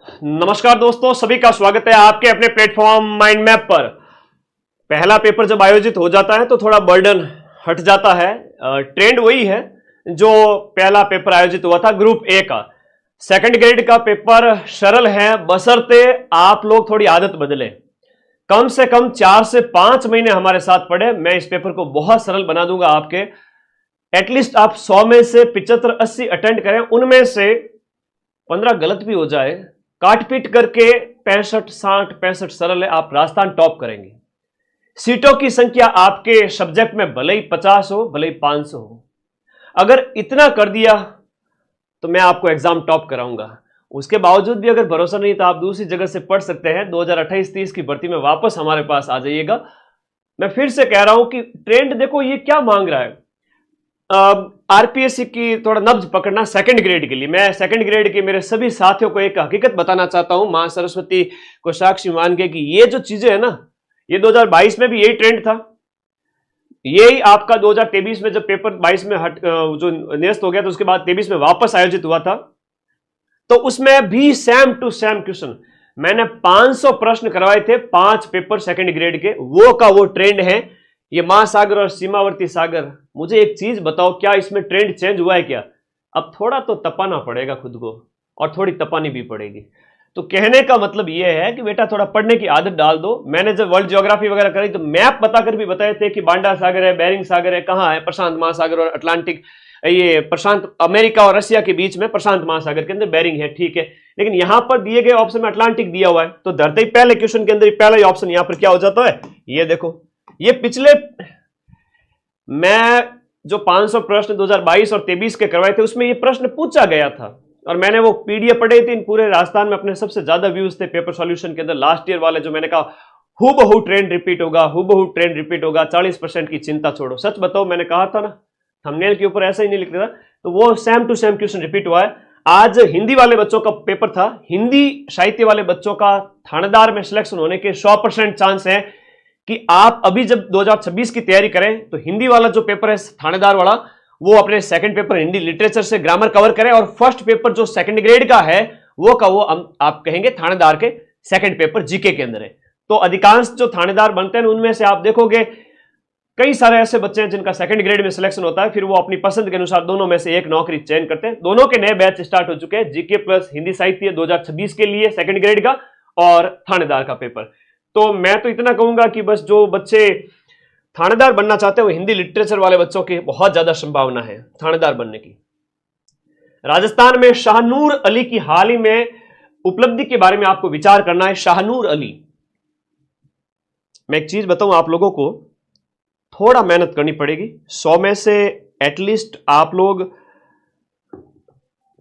नमस्कार दोस्तों, सभी का स्वागत है आपके अपने प्लेटफॉर्म माइंड मैप पर। पहला पेपर जब आयोजित हो जाता है तो थोड़ा बर्डन हट जाता है। ट्रेंड वही है जो पहला पेपर आयोजित हुआ था ग्रुप ए का। सेकंड ग्रेड का पेपर सरल है, बशर्ते आप लोग थोड़ी आदत बदले। कम से कम 4 से 5 महीने हमारे साथ पढ़े, मैं इस पेपर को बहुत सरल बना दूंगा आपके। एटलीस्ट आप 100 में से 75-80 अटेंड करें, उनमें से 15 गलत भी हो जाए, काट पीट करके 65-60-65 सरल है, आप राजस्थान टॉप करेंगे। सीटों की संख्या आपके सब्जेक्ट में भले ही 50 हो, भले ही 500 हो, अगर इतना कर दिया तो मैं आपको एग्जाम टॉप कराऊंगा। उसके बावजूद भी अगर भरोसा नहीं तो आप दूसरी जगह से पढ़ सकते हैं। 2028-30 की भर्ती में वापस हमारे पास आ जाइएगा। मैं फिर से कह रहा हूं कि ट्रेंड देखो ये क्या मांग रहा है। आरपीएससी की थोड़ा नब्ज पकड़ना सेकंड ग्रेड के लिए। मैं सेकंड ग्रेड के मेरे सभी साथियों को एक हकीकत बताना चाहता हूं, मां सरस्वती को साक्षी मान के, कि ये जो चीजें है ना, ये 2022 में भी यही ट्रेंड था। यही आपका 2023 में जब पेपर 22 में जो निरस्त हो गया, तो उसके बाद 23 में वापस आयोजित हुआ था, तो उसमें भी सेम टू सेम क्वेश्चन मैंने 500 प्रश्न करवाए थे, 5 पेपर सेकंड ग्रेड के। वो का वो ट्रेंड है ये महासागर और सीमावर्ती सागर। मुझे एक चीज बताओ, क्या इसमें ट्रेंड चेंज हुआ है क्या? अब थोड़ा तो तपाना पड़ेगा खुद को, और थोड़ी तपानी भी पड़ेगी। तो कहने का मतलब यह है कि बेटा थोड़ा पढ़ने की आदत डाल दो। मैंने जब वर्ल्ड ज्योग्राफी वगैरह करी तो मैप बताकर भी बताए थे कि बांडा सागर है, बेरिंग सागर है, कहां है, प्रशांत महासागर और अटलांटिक, ये प्रशांत अमेरिका और रशिया के बीच में प्रशांत महासागर के अंदर बेरिंग है, ठीक है। लेकिन यहां पर दिए गए ऑप्शन में अटलांटिक दिया हुआ है, तो धरते ही पहले क्वेश्चन के अंदर पहला ही ऑप्शन यहां पर क्या हो जाता है, ये देखो। ये पिछले मैं जो 500 प्रश्न 2022 और 23 के करवाए थे, उसमें ये प्रश्न पूछा गया था, और मैंने वो पीडीएफ पढ़े थे। इन पूरे राजस्थान में अपने सबसे ज्यादा व्यूज थे पेपर सॉल्यूशन के अंदर लास्ट ईयर वाले, जो मैंने कहा हूबहू ट्रेंड रिपीट होगा, हूबहू ट्रेंड रिपीट होगा, 40% की चिंता छोड़ो। सच बताओ, मैंने कहा था ना, थंबनेल के ऊपर ऐसा ही नहीं लिखता था, तो वो same to same question repeat हुआ है। आज हिंदी वाले बच्चों का पेपर था, हिंदी साहित्य वाले बच्चों का थानेदार में सिलेक्शन होने के 100% चांस है कि आप अभी जब 2026 की तैयारी करें तो हिंदी वाला जो पेपर है थानेदार वाला, वो अपने सेकंड पेपर हिंदी लिटरेचर से ग्रामर कवर करें, और फर्स्ट पेपर जो सेकंड ग्रेड का है वो का वो आप कहेंगे थानेदार के सेकंड पेपर जीके के अंदर है। तो अधिकांश जो थानेदार बनते हैं उनमें से आप देखोगे कई सारे ऐसे बच्चे हैं जिनका सेकंड ग्रेड में सिलेक्शन होता है, फिर वो अपनी पसंद के अनुसार दोनों में से एक नौकरी चयन करते हैं। दोनों के नए बैच स्टार्ट हो चुके हैं, जीके प्लस हिंदी साहित्य 2026 के लिए सेकंड ग्रेड का और थानेदार का पेपर। तो मैं तो इतना कहूंगा कि बस जो बच्चे थानेदार बनना चाहते हैं वो हिंदी लिटरेचर वाले बच्चों की बहुत ज्यादा संभावना है थानेदार बनने की। राजस्थान में शाहनूर अली की हाल ही में उपलब्धि के बारे में आपको विचार करना है। शाहनूर अली, मैं एक चीज बताऊं आप लोगों को, थोड़ा मेहनत करनी पड़ेगी। 100 में से एटलीस्ट आप लोग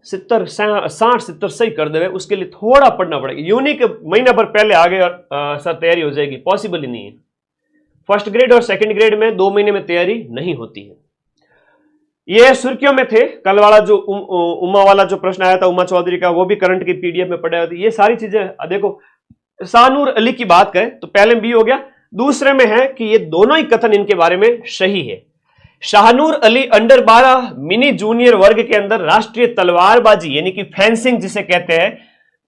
60-70 सही कर देवे, उसके लिए थोड़ा पढ़ना पड़ेगा। यूनिक महीना भर पहले आगे सर तैयारी हो जाएगी, पॉसिबल ही नहीं है। फर्स्ट ग्रेड और सेकंड ग्रेड में 2 महीने में तैयारी नहीं होती है। ये सुर्खियों में थे। कल वाला जो उमा वाला जो प्रश्न आया था उमा चौधरी का, वो भी करंट की पीडीएफ में पढ़ा हुआ। ये सारी चीजें देखो। शाहनूर अली की बात करें तो पहले में बी हो गया, दूसरे में है कि ये दोनों ही कथन इनके बारे में सही है। Shahnoor Ali under 12 mini junior वर्ग के अंदर राष्ट्रीय तलवारबाजी यानी कि फेंसिंग जिसे कहते हैं,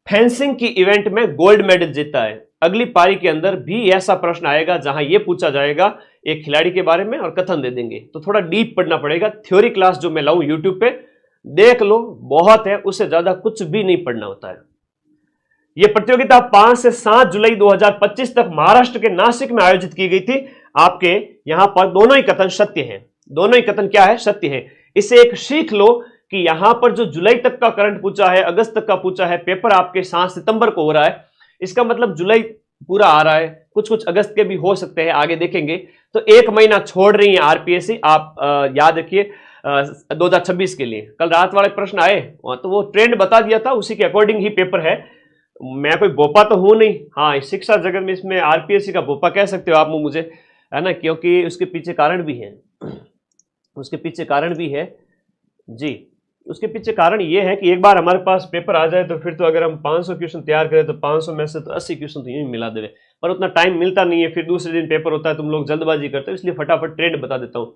फेंसिंग की इवेंट में गोल्ड मेडल जीता है। अगली पारी के अंदर भी ऐसा प्रश्न आएगा जहां यह पूछा जाएगा एक खिलाड़ी के बारे में और कथन दे देंगे, तो थोड़ा डीप पढ़ना पड़ेगा। थ्योरी क्लास जो मैं लाऊं यूट्यूब पे देख लो, बहुत है, उससे ज्यादा कुछ भी नहीं पढ़ना होता है। यह प्रतियोगिता 5 से 7 जुलाई 2025 तक महाराष्ट्र के नासिक में आयोजित की गई थी। आपके यहां पर दोनों ही कथन सत्य हैं। दोनों ही कथन क्या है, सत्य है। इसे एक सीख लो कि यहां पर जो जुलाई तक का करंट पूछा है, अगस्त तक का पूछा है, पेपर आपके 7 सितंबर को हो रहा है, इसका मतलब जुलाई पूरा आ रहा है, कुछ कुछ अगस्त के भी हो सकते हैं, आगे देखेंगे। तो 1 महीना छोड़ रही है आरपीएससी, आप याद रखिए 2026 के लिए। कल रात वाले प्रश्न आए तो वो ट्रेंड बता दिया था, उसी के अकॉर्डिंग ही पेपर है। मैं कोई बोपा तो हूं नहीं, हाँ शिक्षा जगत में इसमें आरपीएससी का बोपा कह सकते हो आप मुझे, है ना, क्योंकि उसके पीछे कारण भी है। उसके पीछे कारण भी है जी। उसके पीछे कारण ये है कि एक बार हमारे पास पेपर आ जाए तो फिर तो अगर हम 500 क्वेश्चन तैयार करें तो 500 में से तो 80 क्वेश्चन तो यूं मिला देवे, पर उतना टाइम मिलता नहीं है। फिर दूसरे दिन पेपर होता है, तुम लोग जल्दबाजी करते हो, इसलिए फटाफट ट्रेंड बता देता हूं।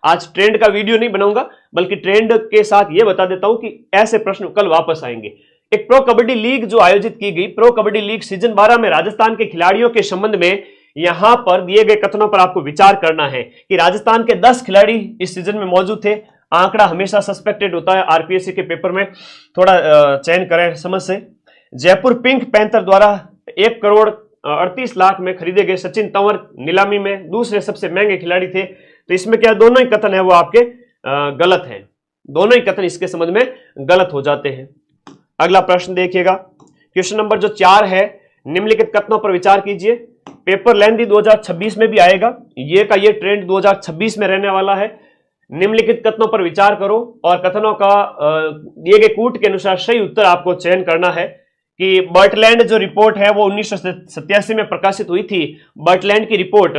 आज ट्रेंड का वीडियो नहीं बनाऊंगा, बल्कि ट्रेंड के साथ ये बता देता हूं कि ऐसे प्रश्न कल वापस आएंगे। एक प्रो कबड्डी लीग जो आयोजित की गई, प्रो कबड्डी लीग सीजन 12 में राजस्थान के खिलाड़ियों के संबंध में यहां पर दिए गए कथनों पर आपको विचार करना है कि राजस्थान के 10 खिलाड़ी इस सीजन में मौजूद थे। आंकड़ा हमेशा सस्पेक्टेड होता है, आरपीएससी के पेपर में थोड़ा चयन करें समझ से। जयपुर पिंक पैंथर द्वारा 1 करोड़ 38 लाख में खरीदे गए सचिन तंवर नीलामी में दूसरे सबसे महंगे खिलाड़ी थे। तो इसमें क्या दोनों ही कथन है वो आपके गलत हैं, दोनों ही कथन इसके संबंध में गलत हो जाते हैं। अगला प्रश्न देखिएगा, क्वेश्चन नंबर जो 4 है, निम्नलिखित कथनों पर विचार कीजिए। पेपर लेंदी 2026 में भी आएगा, ये का ये ट्रेंड 2026 में रहने वाला है। निम्नलिखित कथनों पर विचार करो और कथनों का दिए गए कूट के अनुसार सही उत्तर आपको चयन करना है कि बर्टलैंड जो रिपोर्ट है वो 1987 में प्रकाशित हुई थी, बर्टलैंड की रिपोर्ट,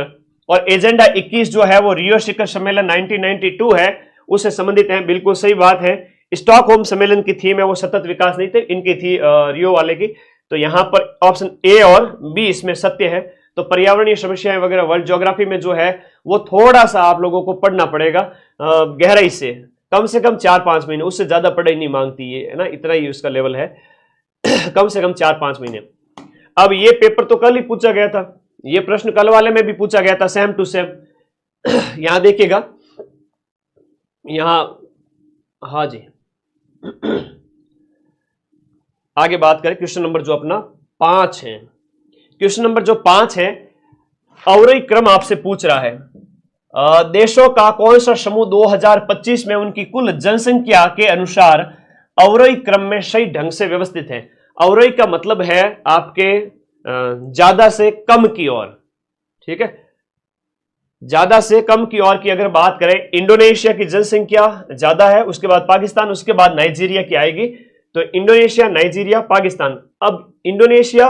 और एजेंडा 21 जो है वो रियो शिखर सम्मेलन 1992 है, उससे संबंधित है। बिल्कुल सही बात है। स्टॉकहोम सम्मेलन की थीम है वो सतत विकास नहीं थे, इनकी थी रियो वाले की। तो यहां पर ऑप्शन ए और बी इसमें सत्य है। तो पर्यावरणीय समस्याएं वगैरह वर्ल्ड ज्योग्राफी में जो है वो थोड़ा सा आप लोगों को पढ़ना पड़ेगा गहराई से कम 4-5 महीने, उससे ज्यादा पढ़ाई नहीं मांगती है ना, इतना ही उसका लेवल है कम से कम 4-5 महीने। अब ये पेपर तो कल ही पूछा गया था, ये प्रश्न कल वाले में भी पूछा गया था, सेम टू सेम। यहां देखिएगा, यहां हाँ जी आगे बात करें क्वेश्चन नंबर जो अपना 5 है। क्वेश्चन नंबर जो 5 है, अवरोही क्रम आपसे पूछ रहा है, देशों का कौन सा समूह 2025 में उनकी कुल जनसंख्या के अनुसार अवरोही क्रम में सही ढंग से व्यवस्थित है। अवरोही का मतलब है आपके ज्यादा से कम की ओर, ठीक है, ज्यादा से कम की ओर की अगर बात करें, इंडोनेशिया की जनसंख्या ज्यादा है, उसके बाद पाकिस्तान, उसके बाद नाइजीरिया की आएगी। तो इंडोनेशिया, नाइजीरिया, पाकिस्तान। अब इंडोनेशिया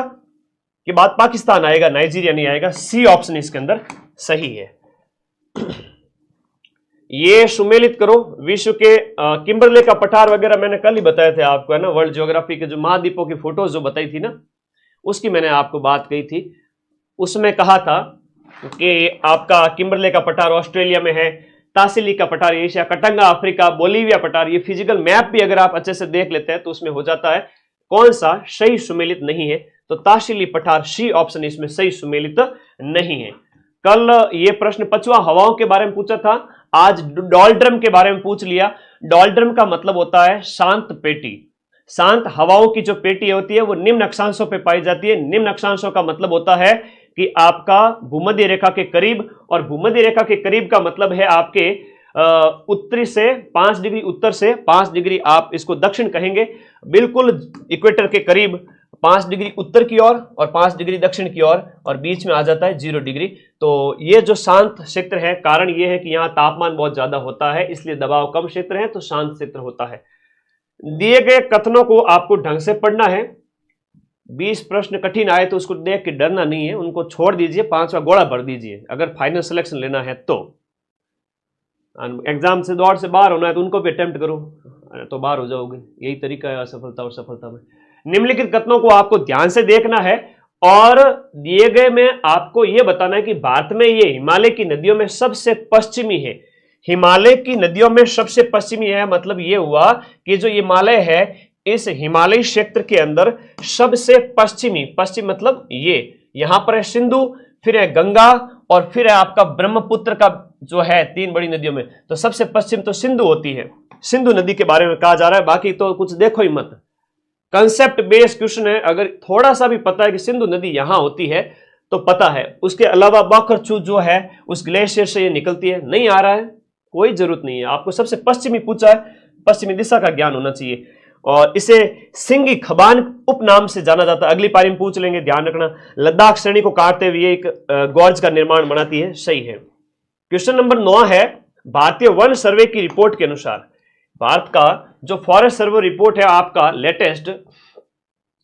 के बाद पाकिस्तान आएगा, नाइजीरिया नहीं आएगा। सी ऑप्शन इसके अंदर सही है। ये सुमेलित करो, विश्व के किम्बरले का पठार वगैरह मैंने कल ही बताए थे आपको, है ना, वर्ल्ड ज्योग्राफी के जो महाद्वीपों की फोटोज जो बताई थी ना, उसकी मैंने आपको बात कही थी। उसमें कहा था कि आपका किम्बरले का पठार ऑस्ट्रेलिया में है, तासिली का पठार एशिया, कटंगा अफ्रीका, बोलीविया पठार। ये फिजिकल मैप भी अगर आप अच्छे से देख लेते हैं तो उसमें हो जाता है कौन सा सही सुमेलित नहीं है। तो तासिली पठार, सी ऑप्शन इसमें सही सुमेलित नहीं है। कल ये प्रश्न पछुआ हवाओं के बारे में पूछा था, आज डॉल्ड्रम के बारे में पूछ लिया। डॉल्ड्रम का मतलब होता है शांत पेटी। शांत हवाओं की जो पेटी होती है वो निम्न अक्षांशों पे पाई जाती है। निम्न अक्षांशों का मतलब होता है कि आपका भूमध्य रेखा के करीब, और भूमध्य रेखा के करीब का मतलब है आपके उत्तरी से 5 डिग्री उत्तर से 5 डिग्री आप इसको दक्षिण कहेंगे, बिल्कुल इक्वेटर के करीब 5 डिग्री उत्तर की ओर और 5 डिग्री दक्षिण की ओर, और बीच में आ जाता है 0 डिग्री। तो ये जो शांत क्षेत्र है, कारण ये है कि यहाँ तापमान बहुत ज्यादा होता है, इसलिए दबाव कम क्षेत्र है, तो शांत क्षेत्र होता है। दिए गए कथनों को आपको ढंग से पढ़ना है। 20 प्रश्न कठिन आए तो उसको देख के डरना नहीं है, उनको छोड़ दीजिए, 5वां गोला भर दीजिए अगर फाइनल सिलेक्शन लेना है तो। एग्जाम से दौड़ से बाहर होना है तो उनको भी अटेम्प्ट करो, तो बाहर हो जाओगे। यही तरीका है असफलता और सफलता में। निम्नलिखित कथनों को आपको ध्यान से देखना है और दिए गए में आपको यह बताना है कि भारत में ये हिमालय की नदियों में सबसे पश्चिमी है। हिमालय की नदियों में सबसे पश्चिमी है, मतलब यह हुआ कि जो हिमालय है, इस हिमालय क्षेत्र के अंदर सबसे पश्चिमी, पश्चिम मतलब ये, यहां पर है सिंधु, फिर है गंगा और फिर है आपका ब्रह्मपुत्र का जो है 3 बड़ी नदियों में, तो सबसे पश्चिम तो सिंधु होती है। सिंधु नदी के बारे में कहा जा रहा है, बाकी तो कुछ देखो ही मत। कंसेप्ट बेस्ड क्वेश्चन है, अगर थोड़ा सा भी पता है कि सिंधु नदी यहां होती है तो पता है। उसके अलावा बाखरचू जो है उस ग्लेशियर से ये निकलती है, नहीं आ रहा है, कोई जरूरत नहीं है। आपको सबसे पश्चिमी पूछा है, पश्चिमी दिशा का ज्ञान होना चाहिए, और इसे सिंगी खबान उपनाम से जाना जाता है। अगली पारी में पूछ लेंगे, ध्यान रखना। लद्दाख श्रेणी को काटते हुए एक गॉर्ज का निर्माण बनाती है, सही है। क्वेश्चन नंबर 9 है, भारतीय वन सर्वे की रिपोर्ट के अनुसार, भारत का जो फॉरेस्ट सर्वे रिपोर्ट है आपका लेटेस्ट,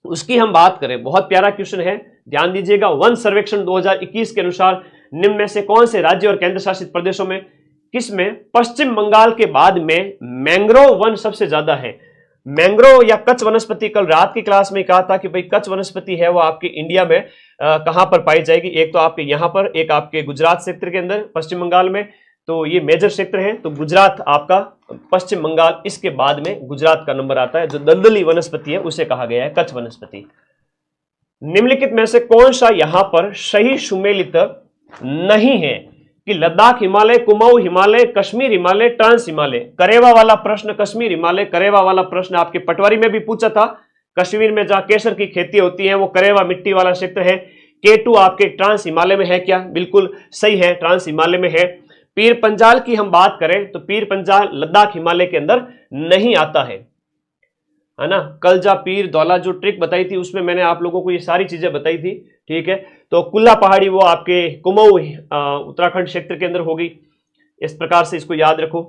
उसकी हम बात करें, बहुत प्यारा क्वेश्चन है, ध्यान दीजिएगा। वन सर्वेक्षण 2021 के अनुसार निम्न में से कौन से राज्य और केंद्र शासित प्रदेशों में, किसमें पश्चिम बंगाल के बाद में मैंग्रोव वन सबसे ज्यादा है। मैंग्रोव या कच्छ वनस्पति, कल रात की क्लास में कहा था कि भाई कच्छ वनस्पति है वो आपके इंडिया में कहां पर पाई जाएगी। एक तो आपके यहां पर, एक आपके गुजरात क्षेत्र के अंदर पश्चिम बंगाल में, तो ये मेजर क्षेत्र है। तो गुजरात आपका, पश्चिम बंगाल, इसके बाद में गुजरात का नंबर आता है। जो दलदली वनस्पति है उसे कहा गया है कच्छ वनस्पति। निम्नलिखित में से कौन सा यहां पर सही सुमेलित नहीं है कि लद्दाख हिमालय, कुमाऊं हिमालय, कश्मीर हिमालय, ट्रांस हिमालय। करेवा वाला प्रश्न, कश्मीर हिमालय, करेवा वाला प्रश्न आपके पटवारी में भी पूछा था। कश्मीर में जहां केसर की खेती होती है वो करेवा मिट्टी वाला क्षेत्र है। K2 आपके ट्रांस हिमालय में है क्या? बिल्कुल सही है, ट्रांस हिमालय में है। पीर पंजाल की हम बात करें तो पीर पंजाल लद्दाख हिमालय के अंदर नहीं आता है ना। कल जा पीर दौला जो ट्रिक बताई थी उसमें मैंने आप लोगों को ये सारी चीजें बताई थी, ठीक है। तो कुल्ला पहाड़ी वो आपके कुमाऊं उत्तराखंड क्षेत्र के अंदर होगी। इस प्रकार से इसको याद रखो।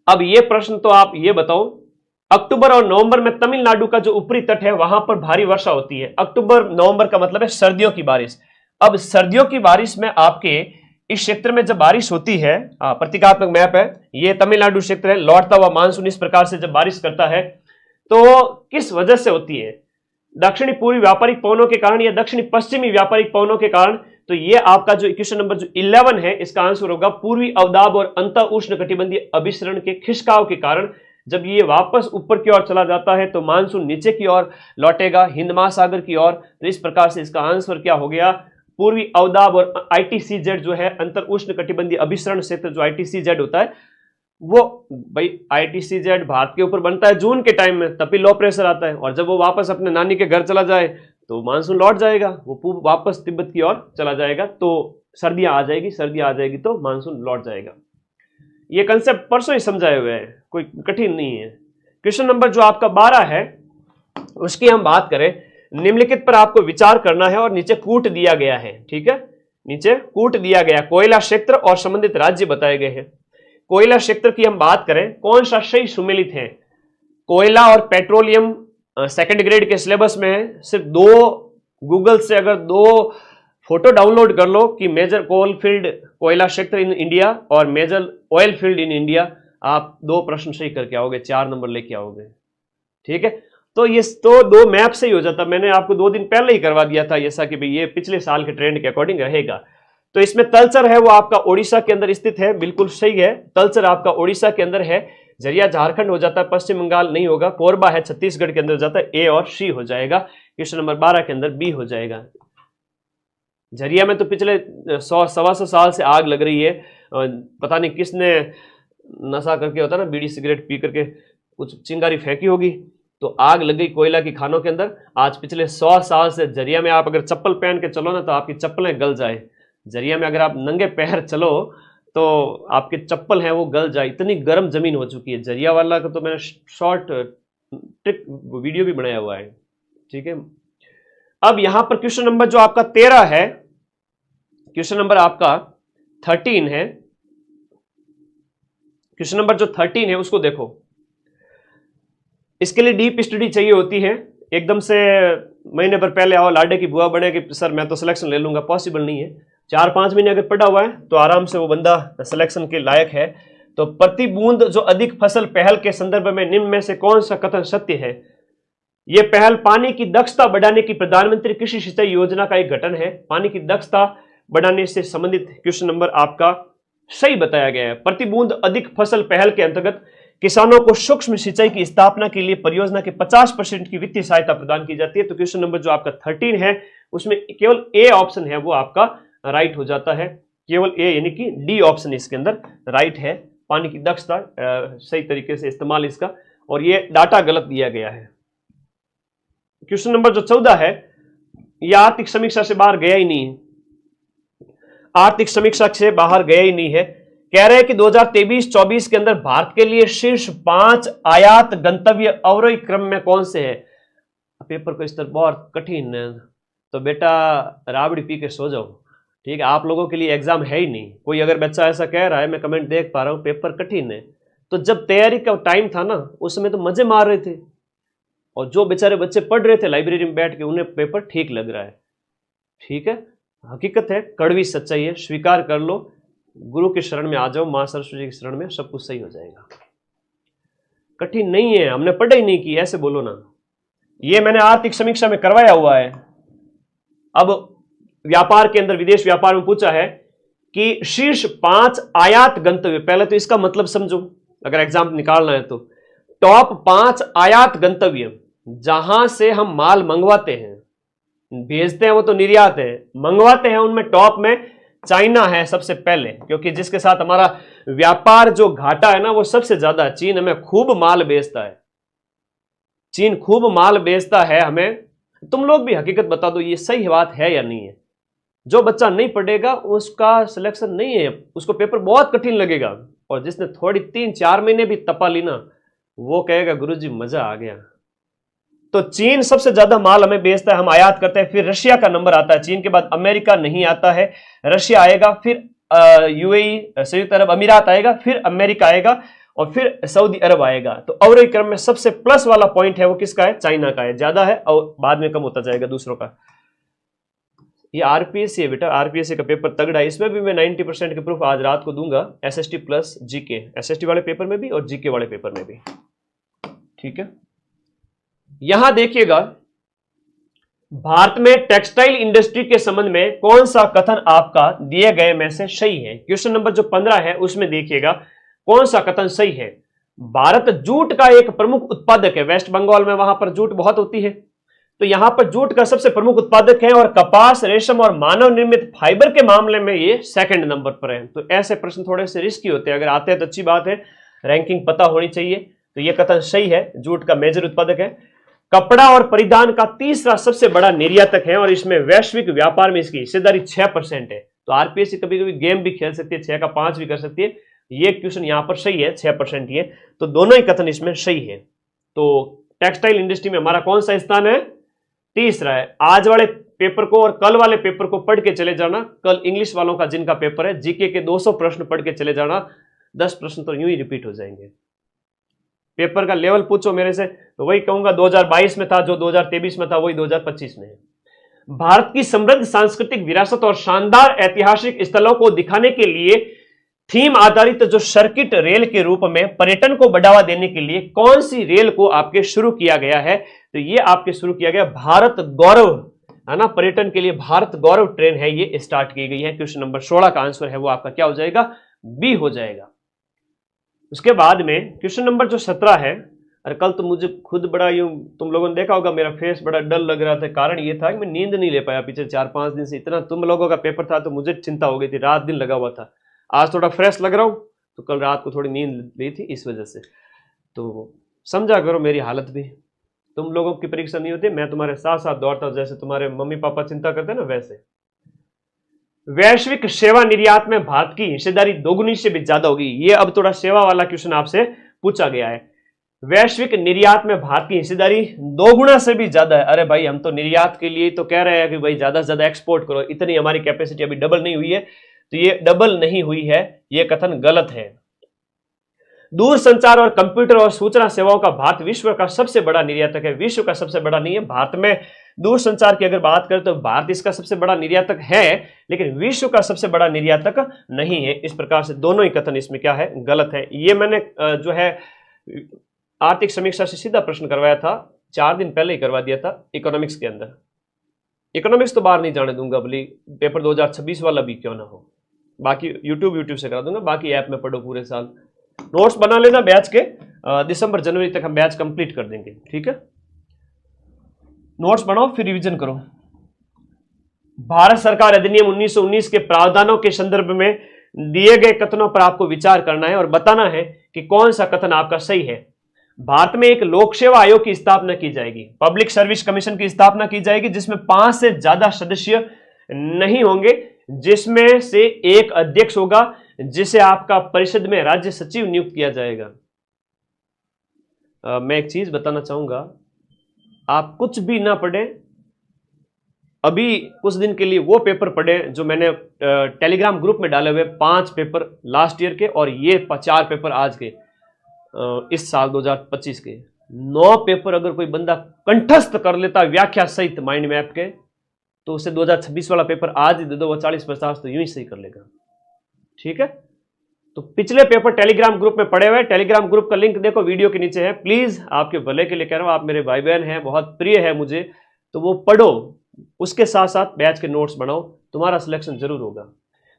अब ये प्रश्न तो आप ये बताओ, अक्टूबर और नवंबर में तमिलनाडु का जो ऊपरी तट है वहां पर भारी वर्षा होती है। अक्टूबर नवंबर का मतलब है सर्दियों की बारिश। अब सर्दियों की बारिश में आपके इस क्षेत्र में जब बारिश होती है, प्रतीकात्मक मैप है, ये तमिलनाडु क्षेत्र है, लौटता हुआ मानसून इस प्रकार से जब बारिश करता है तो किस वजह से होती है? दक्षिणी पूर्वी व्यापारिक पवनों के कारण या दक्षिणी पश्चिमी व्यापारिक पवनों के कारण। तो ये आपका जो क्वेश्चन नंबर जो 11 है इसका आंसर होगा पूर्वी अवदाब और अंत उष्ण कटिबंधीय अभिसरण के खिसकाव के कारण। जब ये वापस ऊपर की ओर चला जाता है तो मानसून नीचे की ओर लौटेगा, हिंद महासागर की ओर। तो इस प्रकार से इसका आंसर क्या हो गया? पूर्वी अवदाब और ITCZ जो है अंतर उष्ण कटिबंधीय अभिसरण क्षेत्र, जो ITCZ होता है वो भाई ITCZ भारत के ऊपर बनता है जून के टाइम में, तभी लो प्रेशर आता है। और जब वो वापस अपने नानी के घर चला जाए तो मानसून लौट जाएगा, वो वापस तिब्बत की ओर चला जाएगा, तो सर्दियां आ जाएगी, सर्दियां आ जाएगी तो मानसून लौट जाएगा। ये कंसेप्ट परसों ही समझाए हुए हैं, कोई कठिन नहीं है। क्वेश्चन नंबर जो आपका 12 है उसकी हम बात करें। निम्नलिखित पर आपको विचार करना है और नीचे कूट दिया गया है, ठीक है, नीचे कूट दिया गया। कोयला क्षेत्र और संबंधित राज्य बताए गए हैं। कोयला क्षेत्र की हम बात करें, कौन सा सही सुमेलित है? कोयला और पेट्रोलियम सेकंड ग्रेड के सिलेबस में है। सिर्फ 2 गूगल से अगर 2 फोटो डाउनलोड कर लो कि मेजर कोल फील्ड कोयला क्षेत्र इन इंडिया और major oil field in India, आप 2 प्रश्न सही करके आओगे, 4 नंबर लेके आओगे, ठीक है। तो ये तो 2 मैप से ही हो जाता। मैंने आपको 2 दिन पहले ही करवा दिया था ऐसा कि भाई ये पिछले साल के ट्रेंड के अकॉर्डिंग रहेगा। तो इसमें तलचर है वो आपका ओडिशा के अंदर स्थित है, बिल्कुल सही है। तलचर आपका ओडिशा के अंदर है। झरिया झारखंड हो जाता है, पश्चिम बंगाल नहीं होगा। कोरबा है छत्तीसगढ़ के अंदर जाता है, A और C हो जाएगा। क्वेश्चन नंबर 12 के अंदर B हो जाएगा। झरिया में तो पिछले 100-125 साल से आग लग रही है। पता नहीं किसने नशा करके होता ना, बीड़ी सिगरेट पी करके कुछ चिंगारी फेंकी होगी तो आग लग गई कोयला की खानों के अंदर। आज पिछले 100 साल से झरिया में आप अगर चप्पल पहन के चलो ना तो आपकी चप्पलें गल जाए। झरिया में अगर आप नंगे पैर चलो तो आपके चप्पल हैं वो गल जाए, इतनी गर्म जमीन हो चुकी है। झरिया वाला का तो मैंने शॉर्ट ट्रिक वीडियो भी बनाया हुआ है, ठीक है। अब यहां पर क्वेश्चन नंबर जो आपका 13 है, क्वेश्चन नंबर आपका 13 है। क्वेश्चन नंबर जो 13 है उसको देखो। इसके लिए डीप स्टडी चाहिए होती है। एकदम से महीने भर पहले आओ लाडे की बुआ बने कि सर मैं तो सिलेक्शन ले लूंगा, पॉसिबल नहीं है। 4-5 महीने अगर पढ़ा हुआ है तो आराम से वो बंदा सिलेक्शन के लायक है। तो प्रति बूंद जो अधिक फसल पहल के संदर्भ में निम्न में से कौन सा कथन सत्य है? यह पहल पानी की दक्षता बढ़ाने की प्रधानमंत्री कृषि सिंचाई योजना का एक गठन है। पानी की दक्षता बढ़ाने से संबंधित क्वेश्चन नंबर आपका सही बताया गया है। प्रति बूंद अधिक फसल पहल के अंतर्गत किसानों को सूक्ष्म सिंचाई की स्थापना के लिए परियोजना के 50% की वित्तीय सहायता प्रदान की जाती है। तो क्वेश्चन नंबर जो आपका 13 है उसमें केवल A ऑप्शन है वो आपका राइट हो जाता है। केवल A यानी कि D ऑप्शन इसके अंदर राइट है। पानी की दक्षता सही तरीके से इस्तेमाल इसका, और ये डाटा गलत दिया गया है। क्वेश्चन नंबर जो 14 है यह आर्थिक समीक्षा से बाहर गया ही नहीं है। आर्थिक समीक्षा से बाहर गया ही नहीं है। कह रहे हैं कि 2023-24 के अंदर भारत के लिए शीर्ष 5 आयात गंतव्य अवरोही क्रम में कौन से है? पेपर को इस तरह बहुत कठिन है तो बेटा राबड़ी पी के सो जाओ, ठीक है। आप लोगों के लिए एग्जाम है ही नहीं। कोई अगर बच्चा ऐसा कह रहा है, मैं कमेंट देख पा रहा हूं पेपर कठिन है, तो जब तैयारी का टाइम था ना उस समय तो मजे मार रहे थे, और जो बेचारे बच्चे पढ़ रहे थे लाइब्रेरी में बैठ के उन्हें पेपर ठीक लग रहा है, ठीक है। हकीकत है, कड़वी सच्चाई है, स्वीकार कर लो। गुरु के शरण में आ जाओ, मां सरस्वती की शरण में, सब कुछ सही हो जाएगा। कठिन नहीं है, हमने पढ़ाई नहीं की ऐसे बोलो ना। ये मैंने आर्थिक समीक्षा में करवाया हुआ है। अब व्यापार के अंदर विदेश व्यापार में पूछा है कि शीर्ष 5 आयात गंतव्य, पहले तो इसका मतलब समझो, अगर एग्जाम निकालना है तो टॉप 5 आयात गंतव्य जहां से हम माल मंगवाते हैं, भेजते हैं वो तो निर्यात है, मंगवाते हैं उनमें टॉप में चाइना है सबसे पहले, क्योंकि जिसके साथ हमारा व्यापार जो घाटा है ना वो सबसे ज्यादा, चीन हमें खूब माल बेचता है, चीन खूब माल बेचता है हमें। तुम लोग भी हकीकत बता दो ये सही बात है या नहीं है। जो बच्चा नहीं पढ़ेगा उसका सिलेक्शन नहीं है, उसको पेपर बहुत कठिन लगेगा, और जिसने थोड़ी 3-4 महीने भी तपा ली ना वो कहेगा गुरुजी मजा आ गया। तो चीन सबसे ज्यादा माल हमें बेचता है, हम आयात करते हैं, फिर रशिया का नंबर आता है, चीन के बाद अमेरिका नहीं आता है, रशिया आएगा, फिर यूएई संयुक्त अरब अमीरात आएगा, फिर अमेरिका आएगा, और फिर सऊदी अरब आएगा। तो अवरोही क्रम में सबसे प्लस वाला पॉइंट है वो किसका है, चाइना का है, ज्यादा है और बाद में कम होता जाएगा दूसरों का। ये आरपीएससी है बेटा, आरपीएससी का पेपर तगड़ा है, इसमें भी मैं 90% के प्रूफ आज रात को दूंगा, एसएसटी प्लस जीके, एसएसटी वाले पेपर में भी और जीके वाले पेपर में भी, ठीक है। यहां देखिएगा भारत में टेक्सटाइल इंडस्ट्री के संबंध में कौन सा कथन आपका दिए गए में से सही है। क्वेश्चन नंबर जो 15 है उसमें देखिएगा कौन सा कथन सही है। भारत जूट का एक प्रमुख उत्पादक है, वेस्ट बंगाल में वहां पर जूट बहुत होती है, तो यहां पर जूट का सबसे प्रमुख उत्पादक है, और कपास, रेशम और मानव निर्मित फाइबर के मामले में ये सेकंड नंबर पर है। तो ऐसे प्रश्न थोड़े से रिस्की होते हैं, अगर आते हैं तो अच्छी बात है, रैंकिंग पता होनी चाहिए। तो ये कथन सही है, जूट का मेजर उत्पादक है। कपड़ा और परिधान का तीसरा सबसे बड़ा निर्यातक है, और इसमें वैश्विक व्यापार में इसकी हिस्सेदारी 6% है। तो आरपीएससी कभी कभी गेम भी खेल सकती है, 6 का 5 भी कर सकती है। ये क्वेश्चन यहां पर सही है, 6% ये, तो दोनों ही कथन इसमें सही है। तो टेक्सटाइल इंडस्ट्री में हमारा कौन सा स्थान है, तीसरा है। आज वाले पेपर को और कल वाले पेपर को पढ़ के चले जाना, कल इंग्लिश वालों का जिनका पेपर है, जीके के 200 प्रश्न पढ़ के चले जाना, 10 प्रश्न तो यूं ही रिपीट हो जाएंगे। पेपर का लेवल पूछो मेरे से तो वही कहूंगा 2022 में था, जो 2023 में था वही 2025 में है। भारत की समृद्ध सांस्कृतिक विरासत और शानदार ऐतिहासिक स्थलों को दिखाने के लिए थीम आधारित जो सर्किट रेल के रूप में पर्यटन को बढ़ावा देने के लिए कौन सी रेल को आपके शुरू किया गया है, तो ये आपके शुरू किया गया भारत गौरव, है ना, पर्यटन के लिए भारत गौरव ट्रेन है, ये स्टार्ट की गई है। क्वेश्चन नंबर 16 का आंसर है वो आपका क्या हो जाएगा, बी हो जाएगा। उसके बाद में क्वेश्चन नंबर जो 17 है, अरे कल तो मुझे खुद बड़ा यूं, तुम लोगों ने देखा होगा मेरा फेस बड़ा डल लग रहा था, कारण ये था कि मैं नींद नहीं ले पाया पिछले 4-5 दिन से, इतना तुम लोगों का पेपर था तो मुझे चिंता हो गई थी, रात दिन लगा हुआ था। आज थोड़ा फ्रेश लग रहा हूं, तो कल रात को थोड़ी नींद ली थी इस वजह से, तो समझा करो मेरी हालत भी। तुम लोगों की परीक्षा नहीं होती, मैं तुम्हारे साथ साथ दौड़ता हूं, जैसे तुम्हारे मम्मी पापा चिंता करते हैं ना वैसे। वैश्विक सेवा निर्यात में भारत की हिस्सेदारी दोगुनी से भी ज्यादा होगी, ये अब थोड़ा सेवा वाला क्वेश्चन आपसे पूछा गया है। वैश्विक निर्यात में भारत की हिस्सेदारी 2 गुना से भी ज्यादा है। अरे भाई हम तो निर्यात के लिए तो कह रहे हैं कि भाई ज्यादा से ज्यादा एक्सपोर्ट करो, इतनी हमारी कैपेसिटी अभी डबल नहीं हुई है, तो ये डबल नहीं हुई है, ये कथन गलत है। दूर संचार और कंप्यूटर और सूचना सेवाओं का भारत विश्व का सबसे बड़ा निर्यातक है, विश्व का सबसे बड़ा नहीं है। भारत में दूर संचार की अगर बात करें तो भारत इसका सबसे बड़ा निर्यातक है, लेकिन विश्व का सबसे बड़ा निर्यातक नहीं है। इस प्रकार से दोनों ही कथन इसमें क्या है, गलत है। ये मैंने जो है आर्थिक समीक्षा से सीधा प्रश्न करवाया था, 4 दिन पहले ही करवा दिया था इकोनॉमिक्स के अंदर। इकोनॉमिक्स तो बाहर नहीं जाने दूंगा, भले पेपर 2026 वाला भी क्यों ना हो, बाकी यूट्यूब से करा दूंगा, बाकी ऐप में पढ़ो पूरे साल। नोट्स बना लेना बैच के, दिसंबर जनवरी तक हम बैच कंप्लीट कर देंगे, ठीक है। नोट्स बनाओ फिर रिवीजन करो। भारत सरकार अधिनियम 1919 के प्रावधानों के संदर्भ में दिए गए कथनों पर आपको विचार करना है और बताना है कि कौन सा कथन आपका सही है। भारत में एक लोक सेवा आयोग की स्थापना की जाएगी, पब्लिक सर्विस कमीशन की स्थापना की जाएगी, जिसमें 5 से ज्यादा सदस्य नहीं होंगे, जिसमें से एक अध्यक्ष होगा, जिसे आपका परिषद में राज्य सचिव नियुक्त किया जाएगा। मैं एक चीज बताना चाहूंगा, आप कुछ भी ना पढ़े, अभी कुछ दिन के लिए वो पेपर पढ़े जो मैंने टेलीग्राम ग्रुप में डाले हुए, 5 पेपर लास्ट ईयर के और ये 4 पेपर आज के, इस साल 2025 के 9 पेपर अगर कोई बंदा कंठस्थ कर लेता व्याख्या सहित माइंड मैप के, तो उसे 2026 वाला पेपर आज ही दे दो, वो 40-50 तो यूं ही सही कर लेगा, ठीक है। तो पिछले पेपर टेलीग्राम ग्रुप में पड़े हुए, टेलीग्राम ग्रुप का लिंक देखो वीडियो के नीचे है, प्लीज आपके भले के लिए कह रहा हूं, आप मेरे भाई बहन हैं, बहुत प्रिय है मुझे, तो वो पढ़ो, उसके साथ साथ बैच के नोट्स बनाओ, तुम्हारा सिलेक्शन जरूर होगा।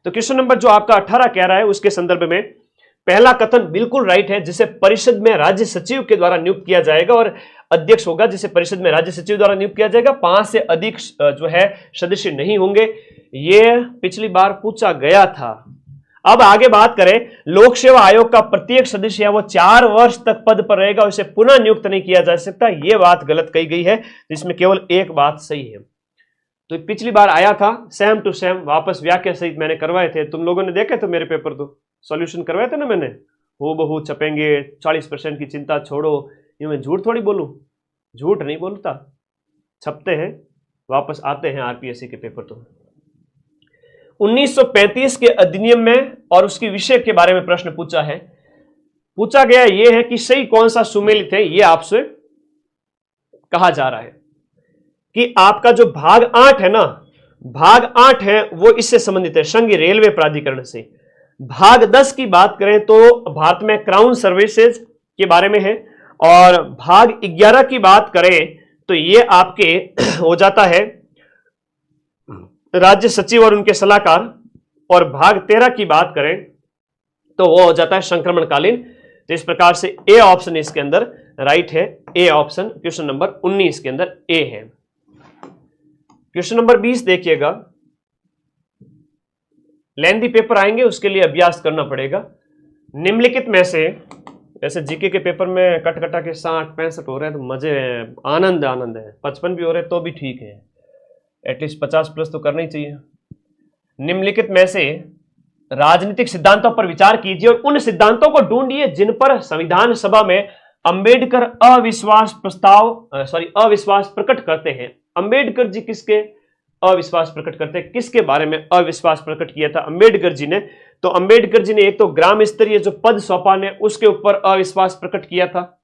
तो क्वेश्चन नंबर जो आपका 18 कह रहा है उसके संदर्भ में पहला कथन बिल्कुल राइट है, जिसे परिषद में राज्य सचिव के द्वारा नियुक्त किया जाएगा और अध्यक्ष होगा जिसे परिषद में राज्य सचिव द्वारा नियुक्त किया जाएगा। 5 से अधिक जो है सदस्य नहीं होंगे, ये पिछली बार पूछा गया था। अब आगे बात करें, लोक सेवा आयोग का प्रत्येक सदस्य है वो 4 वर्ष तक पद पर रहेगा, उसे पुनः नियुक्त नहीं किया जा सकता। यह बात गलत कही गई है, इसमें केवल एक बात सही है। तो पिछली बार आया था सेम टू सेम, वापस व्याख्या सहित मैंने करवाए थे, तुम लोगों ने देखे थे मेरे पेपर, तो सॉल्यूशन करवाए थे ना मैंने, हो बहु छपेंगे, 40% की चिंता छोड़ो। ये मैं झूठ थोड़ी बोलूं, झूठ नहीं बोलता, छपते हैं, वापस आते हैं आरपीएससी के पेपर। तो 1935 के अधिनियम में और उसकी विषय के बारे में प्रश्न पूछा गया यह है कि सही कौन सा सुमेलित है, यह आपसे कहा जा रहा है कि आपका जो भाग 8 है ना, भाग 8 है वो इससे संबंधित है, संघीय रेलवे प्राधिकरण से। भाग 10 की बात करें तो भारत में क्राउन सर्विसेज के बारे में है, और भाग 11 की बात करें तो ये आपके हो जाता है राज्य सचिव और उनके सलाहकार, और भाग 13 की बात करें तो वो हो जाता है संक्रमणकालीन। तो इस प्रकार से ए ऑप्शन इसके अंदर राइट है, ए ऑप्शन क्वेश्चन नंबर 19 के अंदर ए है। क्वेश्चन नंबर 20 देखिएगा, लेंथी पेपर आएंगे उसके लिए अभ्यास करना पड़ेगा। निम्नलिखित में से, जैसे जीके के पेपर में कट कटा के 60-65 हो रहे हैं तो मजे हैं, आनंद है, 55 भी हो रहे तो भी ठीक है, एटलीस्ट 50 प्लस तो करना ही चाहिए। निम्नलिखित में से राजनीतिक सिद्धांतों पर विचार कीजिए और उन सिद्धांतों को ढूंढिए जिन पर संविधान सभा में अंबेडकर अविश्वास प्रकट करते हैं। अंबेडकर जी किसके अविश्वास प्रकट करते हैं, किसके बारे में अविश्वास प्रकट किया था अंबेडकर जी ने? तो अंबेडकर जी ने एक तो ग्राम स्तरीय जो पद सोपान है उसके ऊपर अविश्वास प्रकट किया था,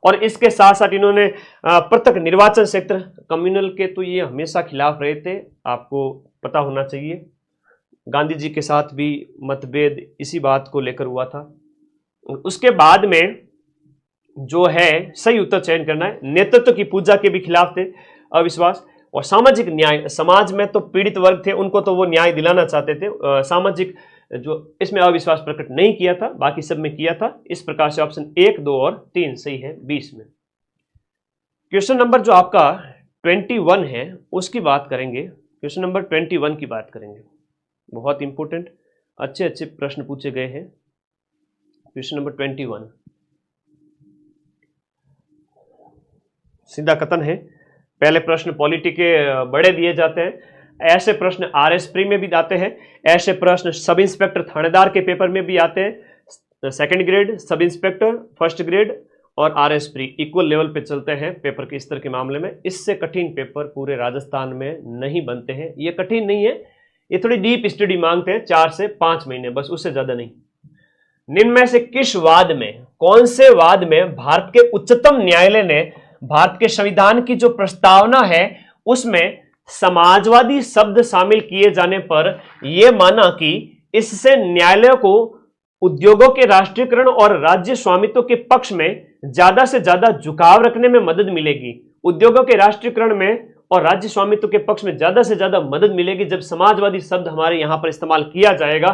और इसके साथ साथ इन्होंने पृथक निर्वाचन क्षेत्र कम्युनल के तो ये हमेशा खिलाफ रहे थे, आपको पता होना चाहिए। गांधी जी के साथ भी मतभेद इसी बात को लेकर हुआ था। उसके बाद में जो है सही उत्तर चयन करना है, नेतृत्व की पूजा के भी खिलाफ थे अविश्वास, और सामाजिक न्याय, समाज में तो पीड़ित वर्ग थे उनको तो वो न्याय दिलाना चाहते थे, सामाजिक जो इसमें अविश्वास प्रकट नहीं किया था, बाकी सब में किया था। इस प्रकार से ऑप्शन 1, 2 और 3 सही है 20 में। क्वेश्चन नंबर जो आपका 21 है उसकी बात करेंगे, क्वेश्चन नंबर 21 की बात करेंगे, बहुत इंपॉर्टेंट, अच्छे प्रश्न पूछे गए हैं। क्वेश्चन नंबर 21 सीधा कथन है, पहले प्रश्न पॉलिटी के बड़े दिए जाते हैं, ऐसे प्रश्न आरएस प्री में भी आते हैं, ऐसे प्रश्न सब इंस्पेक्टर थानेदार के पेपर में भी आते हैं, second grade, sub inspector, first grade और आरएस प्री इक्वल लेवल पे चलते हैं पेपर के स्तर के मामले में। इससे कठिन पेपर पूरे राजस्थान में नहीं बनते हैं, ये कठिन नहीं है, ये थोड़ी डीप स्टडी मांगते हैं, 4 से 5 महीने बस, उससे ज्यादा नहीं। निम्न में से किस वाद में, कौन से वाद में भारत के उच्चतम न्यायालय ने भारत के संविधान की जो प्रस्तावना है उसमें समाजवादी शब्द शामिल किए जाने पर यह माना कि इससे न्यायालय को उद्योगों के राष्ट्रीयकरण और राज्य स्वामित्व के पक्ष में ज्यादा से ज्यादा झुकाव रखने में मदद मिलेगी। उद्योगों के राष्ट्रीयकरण में और राज्य स्वामित्व के पक्ष में ज्यादा से ज्यादा मदद मिलेगी जब समाजवादी शब्द हमारे यहां पर इस्तेमाल किया जाएगा।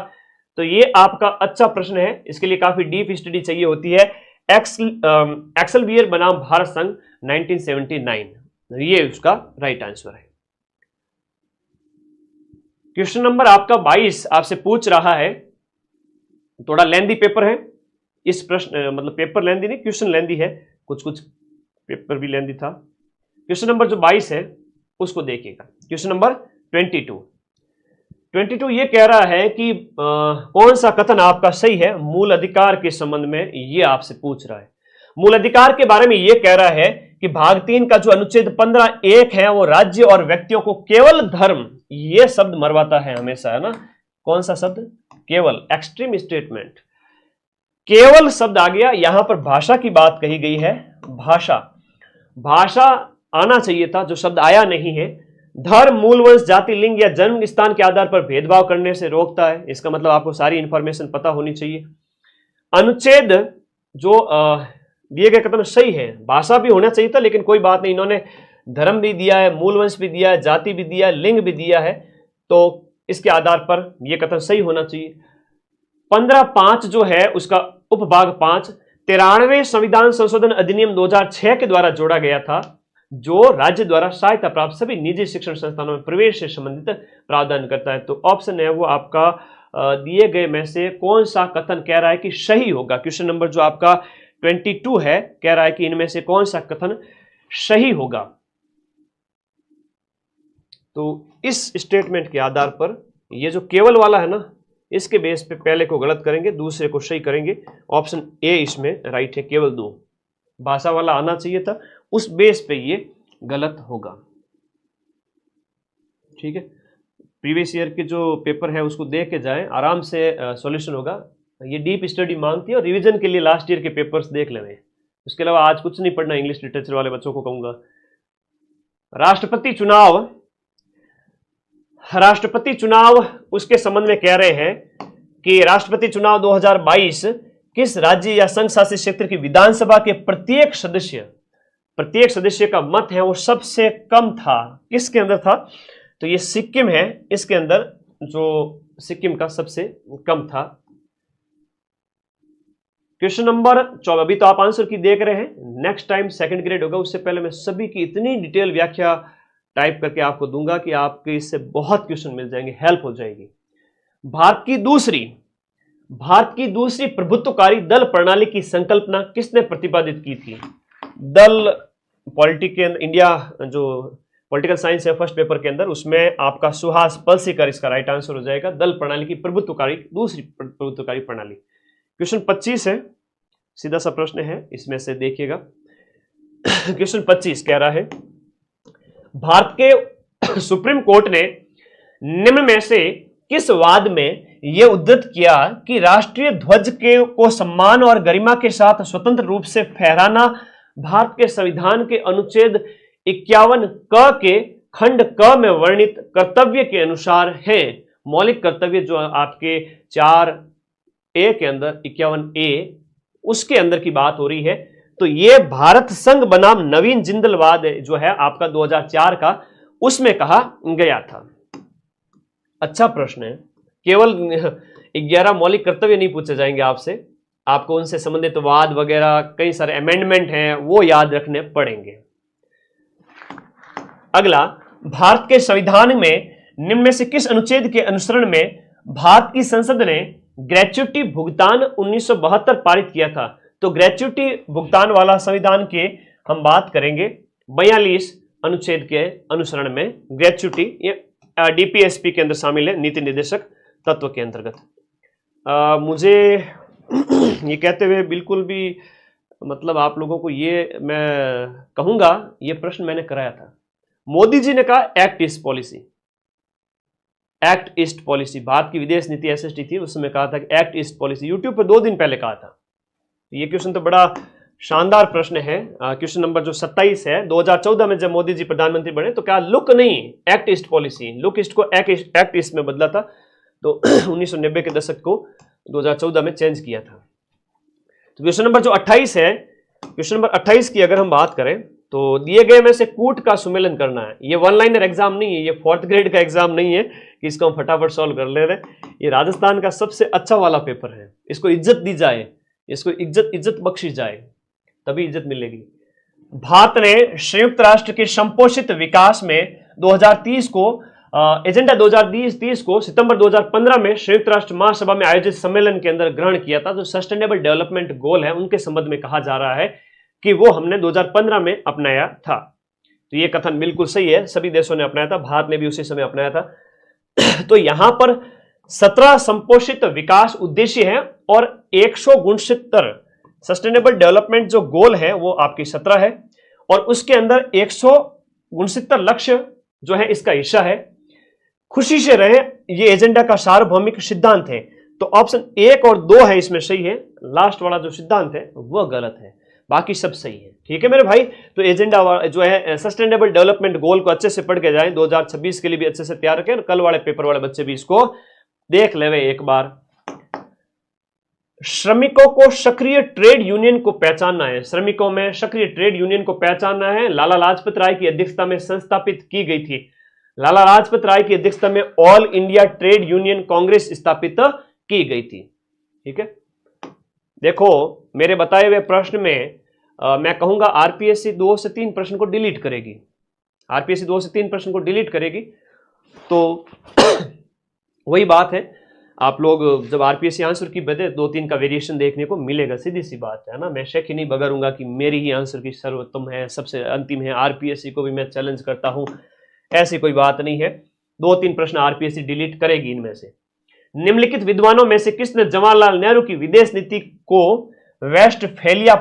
तो ये आपका अच्छा प्रश्न है, इसके लिए काफी डीप स्टडी चाहिए होती है। एक्सेलवियर बनाम भारत संघ 1979, ये उसका राइट आंसर है। क्वेश्चन नंबर आपका 22 आपसे पूछ रहा है, थोड़ा लेंदी पेपर है, इस प्रश्न मतलब पेपर लेंदी नहीं, क्वेश्चन लेंदी है, कुछ पेपर भी लेंदी था। क्वेश्चन नंबर जो 22 है उसको देखिएगा। क्वेश्चन नंबर 22 ये कह रहा है कि कौन सा कथन आपका सही है मूल अधिकार के संबंध में, ये आपसे पूछ रहा है। मूल अधिकार के बारे में ये कह रहा है कि भाग 3 का जो अनुच्छेद 15(1) है वो राज्य और व्यक्तियों को केवल धर्म, ये शब्द मरवाता है हमेशा, है ना, कौन सा शब्द, केवल, एक्सट्रीम स्टेटमेंट, केवल शब्द आ गया। यहां पर भाषा की बात कही गई है, भाषा आना चाहिए था, जो शब्द आया नहीं है। धर्म, मूल वंश, जाति, लिंग या जन्म स्थान के आधार पर भेदभाव करने से रोकता है, इसका मतलब आपको सारी इंफॉर्मेशन पता होनी चाहिए। अनुच्छेद जो दिए गए कथन सही है, भाषा भी होना चाहिए था लेकिन कोई बात नहीं, इन्होंने धर्म भी दिया है, मूल वंश भी दिया है, जाति भी दिया है, लिंग भी दिया है, तो इसके आधार पर यह कथन सही होना चाहिए। 15(5) जो है उसका उपभाग 5 93वें संविधान संशोधन अधिनियम 2006 के द्वारा जोड़ा गया था, जो राज्य द्वारा सहायता प्राप्त सभी निजी शिक्षण संस्थानों में प्रवेश से संबंधित प्रावधान करता है। तो ऑप्शन है वो आपका दिए गए में से कौन सा कथन कह रहा है कि सही होगा। क्वेश्चन नंबर जो आपका 22 है कह रहा है कि इनमें से कौन सा कथन सही होगा। तो इस स्टेटमेंट के आधार पर ये जो केवल वाला है ना, इसके बेस पे पहले को गलत करेंगे, दूसरे को सही करेंगे। ऑप्शन ए इसमें राइट है, केवल 2 भाषा वाला आना चाहिए था, उस बेस पे ये गलत होगा। ठीक है, प्रीवियस ईयर के जो पेपर है उसको देख के जाएं, आराम से सॉल्यूशन होगा। ये डीप स्टडी मांगती है और रिवीजन के लिए लास्ट ईयर के पेपर्स देख लेंगे। उसके अलावा आज कुछ नहीं पढ़ना। इंग्लिश लिटरेचर वाले बच्चों को कहूंगा, राष्ट्रपति चुनाव उसके संबंध में कह रहे हैं कि राष्ट्रपति चुनाव 2022 किस राज्य या संघ शासित क्षेत्र की विधानसभा के प्रत्येक सदस्य का मत है वो सबसे कम था। किसके अंदर था? तो ये सिक्किम है, इसके अंदर जो सिक्किम का सबसे कम था। क्वेश्चन नंबर 14, अभी तो आप आंसर की देख रहे हैं, नेक्स्ट टाइम सेकंड ग्रेड होगा, उससे पहले मैं सभी की इतनी डिटेल व्याख्या टाइप करके आपको दूंगा कि आपके इससे बहुत क्वेश्चन मिल जाएंगे, हेल्प हो जाएगी। भारत की दूसरी प्रभुत्वकारी दल प्रणाली की संकल्पना किसने प्रतिपादित की थी? दल पॉलिटिक इंडिया जो पॉलिटिकल साइंस है फर्स्ट पेपर के अंदर, उसमें आपका सुहास पलसीकर इसका राइट आंसर हो जाएगा। दल प्रणाली की दूसरी प्रभुत्वकारी प्रणाली। क्वेश्चन 25 है, सीधा सा प्रश्न है, इसमें से देखिएगा। क्वेश्चन 25 कह रहा है, भारत के सुप्रीम कोर्ट ने निम्न में से किस वाद में यह उद्धृत किया कि राष्ट्रीय ध्वज को सम्मान और गरिमा के साथ स्वतंत्र रूप से फहराना भारत के संविधान के अनुच्छेद 51 क के खंड क में वर्णित कर्तव्य के अनुसार है। मौलिक कर्तव्य जो आपके 4A के अंदर 51A उसके अंदर की बात हो रही है। तो ये भारत संघ बनाम नवीन जिंदलवाद जो है आपका 2004 का, उसमें कहा गया था। अच्छा प्रश्न है। केवल 11 मौलिक कर्तव्य नहीं पूछे जाएंगे आपसे, आपको उनसे संबंधित वाद वगैरह कई सारे अमेंडमेंट हैं वो याद रखने पड़ेंगे। अगला, भारत के संविधान में निम्न में से किस अनुच्छेद के अनुसरण में भारत की संसद ने ग्रेच्युटी भुगतान 1972 पारित किया था? तो ग्रेच्युटी भुगतान वाला संविधान के हम बात करेंगे 42 अनुच्छेद के अनुसरण में। ग्रेच्युटी ये डीपीएसपी के अंदर शामिल है, नीति निर्देशक तत्व के अंतर्गत। मुझे ये कहते हुए बिल्कुल भी मतलब आप लोगों को ये मैं कहूंगा, ये प्रश्न मैंने कराया था। मोदी जी ने कहा एक्ट ईस्ट पॉलिसी, भारत की विदेश नीति एसएसटी थी, उसमें कहा था कि एक्ट ईस्ट पॉलिसी, यूट्यूब पर 2 दिन पहले कहा था। ये क्वेश्चन तो बड़ा शानदार प्रश्न है। क्वेश्चन नंबर जो 27 है, 2014 में जब मोदी जी प्रधानमंत्री बने तो क्या लुक नहीं act east policy, look east को एक्ट ईस्ट में बदला था। तो 1990 के दशक को 2014 में चेंज किया था। तो क्वेश्चन नंबर जो 28 है, क्वेश्चन नंबर 28 की अगर हम बात करें तो दिए गए में से कूट का सुमेलन करना है। ये 1 लाइनर एग्जाम नहीं है, ये 4th ग्रेड का एग्जाम नहीं है कि इसको हम फटाफट सॉल्व कर ले रहे। ये राजस्थान का सबसे अच्छा वाला पेपर है, इसको इज्जत दी जाए, इसको इज्जत बख्शी जाए, तभी इज्जत मिलेगी। भारत ने संयुक्त राष्ट्र के संपोषित विकास में 2030 को एजेंडा 2030 को सितंबर 2015 में संयुक्त राष्ट्र महासभा में आयोजित सम्मेलन के अंदर ग्रहण किया था। जो सस्टेनेबल डेवलपमेंट गोल है उनके संबंध में कहा जा रहा है कि वो हमने 2015 में अपनाया था। तो ये कथन बिल्कुल सही है, सभी देशों ने अपनाया था, भारत ने भी उसी समय अपनाया था। तो यहां पर 17 संपोषित विकास उद्देश्य है और 169 सस्टेनेबल डेवलपमेंट जो गोल है वो आपकी 17 है और उसके अंदर 169 लक्ष्य जो है इसका हिस्सा है। खुशी से रहे, ये एजेंडा का सार्वभौमिक सिद्धांत है। तो ऑप्शन 1 और 2 है इसमें सही है, लास्ट वाला जो सिद्धांत है वो गलत है, बाकी सब सही है। ठीक है मेरे भाई, तो एजेंडा जो है सस्टेनेबल डेवलपमेंट गोल को अच्छे से पढ़ के जाएं, 2026 के लिए भी अच्छे से तैयार रखें, कल वाले पेपर वाले बच्चे भी इसको देख लेवे एक बार। श्रमिकों को सक्रिय ट्रेड यूनियन को पहचानना है, श्रमिकों में सक्रिय ट्रेड यूनियन को पहचानना है, लाला लाजपत राय की अध्यक्षता में संस्थापित की गई थी। लाला लाजपत राय की अध्यक्षता में all India trade union Congress स्थापित की गई थी। ठीक है, देखो मेरे बताए हुए प्रश्न में मैं कहूंगा आरपीएससी 2 से 3 प्रश्न को डिलीट करेगी। आरपीएससी 2 से 3 प्रश्न को डिलीट करेगी, तो वही बात है, आप लोग जब आरपीएससी आंसर की बदले 2-3 का वेरिएशन देखने को मिलेगा, सीधी सी बात है ना। मैं शेख ही नहीं बगरूंगा कि मेरी ही आंसर की सर्वोत्तम है, सबसे अंतिम है, आरपीएससी को भी मैं चैलेंज करता हूं, ऐसी कोई बात नहीं है। 2-3 प्रश्न आरपीएससी डिलीट करेगी इनमें से। निम्नलिखित विद्वानों में से किसने जवाहरलाल नेहरू की विदेश नीति को वेस्टफेलिया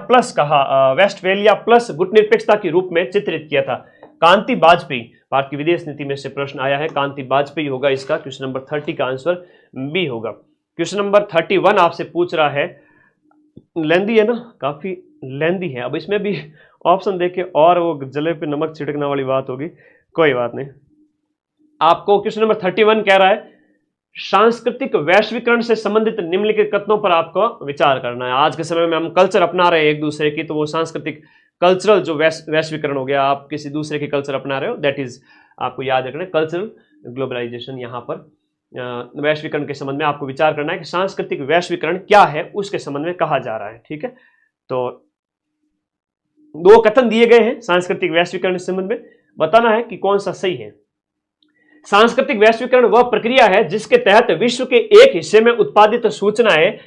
प्लस गुटनिरपेक्षता के रूप में चित्रित किया था? कांति बाजपेयी। भारत की विदेश नीति में से प्रश्न आया है, कांति बाजपेयी होगा इसका। क्वेश्चन नंबर 30 का आंसर बी होगा। क्वेश्चन नंबर 31 आपसे पूछ रहा है, लेंदी है ना, काफी लेंदी है। अब इसमें भी ऑप्शन देखे और वो जले पे नमक छिड़कने वाली बात होगी, कोई बात नहीं। आपको क्वेश्चन नंबर 31 कह रहा है, सांस्कृतिक वैश्वीकरण से संबंधित निम्नलिखित कथनों पर आपको विचार करना है। आज के समय में हम कल्चर अपना रहे हैं एक दूसरे की, तो वो सांस्कृतिक कल्चरल जो वैश्वीकरण हो गया, आप किसी दूसरे की कल्चर अपना रहे हो, दैट इज आपको याद रखना है कल्चरल ग्लोबलाइजेशन। यहां पर वैश्वीकरण के संबंध में आपको विचार करना है कि सांस्कृतिक वैश्वीकरण क्या है, उसके संबंध में कहा जा रहा है। ठीक है, तो 2 कथन दिए गए हैं सांस्कृतिक वैश्वीकरण के संबंध में, बताना है कि कौन सा सही है। सांस्कृतिक वैश्वीकरण वह प्रक्रिया है जिसके तहत विश्व के एक हिस्से में उत्पादित सूचनाएं,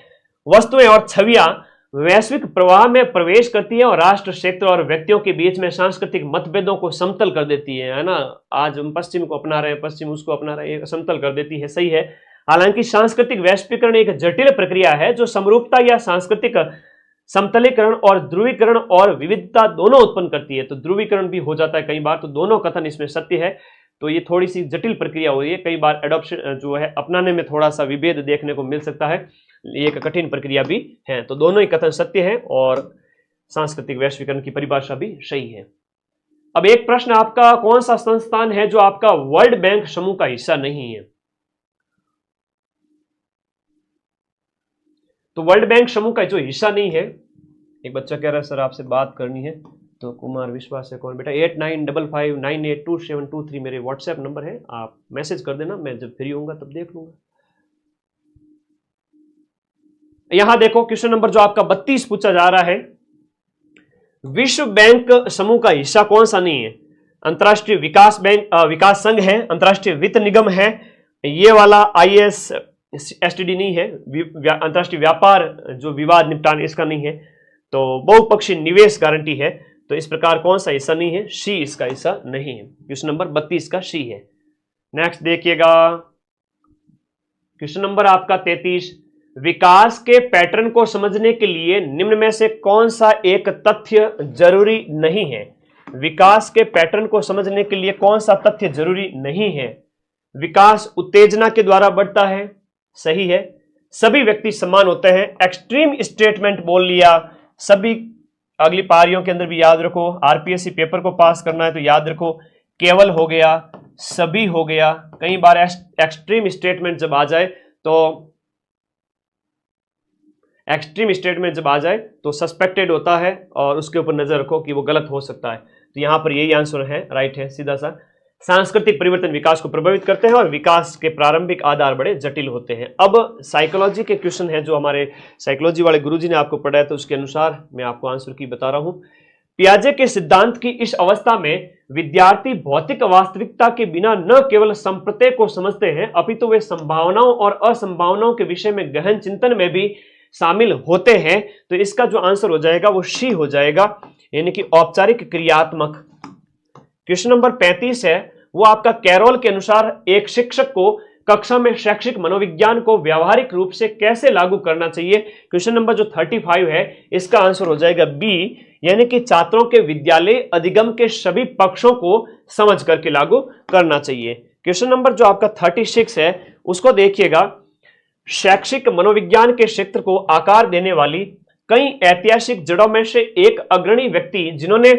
वस्तुएं और छवियां वैश्विक प्रवाह में प्रवेश करती है और राष्ट्र, क्षेत्र और व्यक्तियों के बीच में सांस्कृतिक मतभेदों को समतल कर देती है ना। आज हम पश्चिम को अपना रहे हैं, पश्चिम उसको अपना रहे हैं, समतल कर देती है, सही है। हालांकि सांस्कृतिक वैश्वीकरण एक जटिल प्रक्रिया है जो समरूपता या सांस्कृतिक समतलीकरण और ध्रुवीकरण और विविधता दोनों उत्पन्न करती है। तो ध्रुवीकरण भी हो जाता है कई बार, तो दोनों कथन इसमें सत्य है। तो ये थोड़ी सी जटिल प्रक्रिया हो रही है, कई बार एडॉप्शन जो है अपनाने में थोड़ा सा विभेद देखने को मिल सकता है, ये एक कठिन प्रक्रिया भी है। तो दोनों ही कथन सत्य है और सांस्कृतिक वैश्वीकरण की परिभाषा भी सही है। अब एक प्रश्न आपका, कौन सा संस्थान है जो आपका वर्ल्ड बैंक समूह का हिस्सा नहीं है? तो वर्ल्ड बैंक समूह का जो हिस्सा नहीं है, एक बच्चा कह रहा है सर आपसे बात करनी है, तो कुमार विश्वास है कौन बेटा, 8955982723 मेरे व्हाट्सएप नंबर है, आप मैसेज कर देना, मैं जब फ्री होऊंगा तब देख लूंगा। यहां देखो क्वेश्चन नंबर जो आपका 32 पूछा जा रहा है, विश्व बैंक समूह का हिस्सा कौन सा नहीं है? अंतरराष्ट्रीय विकास बैंक, विकास संघ है, अंतरराष्ट्रीय वित्त निगम है, ये वाला ISSTD नहीं है, अंतरराष्ट्रीय व्यापार जो विवाद निपटान इसका नहीं है, तो बहुपक्षीय निवेश गारंटी है। तो इस प्रकार कौन सा हिस्सा नहीं है? सी इसका हिस्सा नहीं है। क्वेश्चन नंबर 32 का सी है। नेक्स्ट देखिएगा क्वेश्चन नंबर आपका 33, विकास के पैटर्न को समझने के लिए निम्न में से कौन सा एक तथ्य जरूरी नहीं है? विकास के पैटर्न को समझने के लिए कौन सा तथ्य जरूरी नहीं है? विकास उत्तेजना के द्वारा बढ़ता है, सही है। सभी व्यक्ति समान होते हैं, एक्सट्रीम स्टेटमेंट बोल लिया। सभी, अगली पारियों के अंदर भी याद रखो, आरपीएससी पेपर को पास करना है तो याद रखो, केवल हो गया, सभी हो गया। कई बार एक्सट्रीम स्टेटमेंट जब आ जाए तो सस्पेक्टेड होता है और उसके ऊपर नजर रखो कि वो गलत हो सकता है। तो यहां पर यही आंसर है, राइट है सीधा सा। सांस्कृतिक परिवर्तन विकास को प्रभावित करते हैं और विकास के प्रारंभिक आधार बड़े जटिल होते हैं। अब साइकोलॉजी के क्वेश्चन है जो हमारे साइकोलॉजी वाले गुरुजी ने आपको पढ़ाया, तो उसके अनुसार मैं आपको आंसर की बता रहा हूं। पियाजे के सिद्धांत की इस अवस्था में विद्यार्थी भौतिक वास्तविकता के बिना न केवल संप्रत्यय को समझते हैं, अपितु वे संभावनाओं और असंभावनाओं के विषय में गहन चिंतन में भी शामिल होते हैं। तो इसका जो आंसर हो जाएगा वो सी हो जाएगा, यानी कि औपचारिक क्रियात्मक। क्वेश्चन नंबर 35 है, वो आपका कैरोल के अनुसार एक शिक्षक को कक्षा में शैक्षिक मनोविज्ञान को व्यावहारिक रूप से कैसे लागू करना चाहिए? क्वेश्चन नंबर जो 35 है इसका आंसर हो जाएगा बी, यानी कि छात्रों के विद्यालय अधिगम के सभी पक्षों को समझ करके लागू करना चाहिए। क्वेश्चन नंबर जो आपका 36 है उसको देखिएगा, शैक्षिक मनोविज्ञान के क्षेत्र को आकार देने वाली कई ऐतिहासिक जड़ों में से एक अग्रणी व्यक्ति जिन्होंने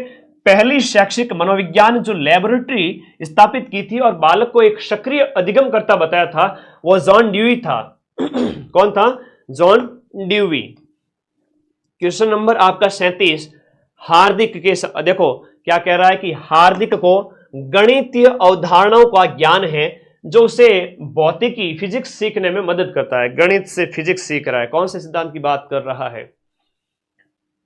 पहली शैक्षिक मनोविज्ञान जो लेबोरेटरी स्थापित की थी और बालक को एक सक्रिय अधिगमकर्ता बताया था, वो जॉन ड्यूई था। कौन था? John dewy. क्वेश्चन नंबर आपका 37, हार्दिक के देखो क्या कह रहा है कि हार्दिक को गणितीय अवधारणाओं का ज्ञान है जो उसे भौतिकी फिजिक्स सीखने में मदद करता है। गणित से फिजिक्स सीख रहा है, कौन से सिद्धांत की बात कर रहा है?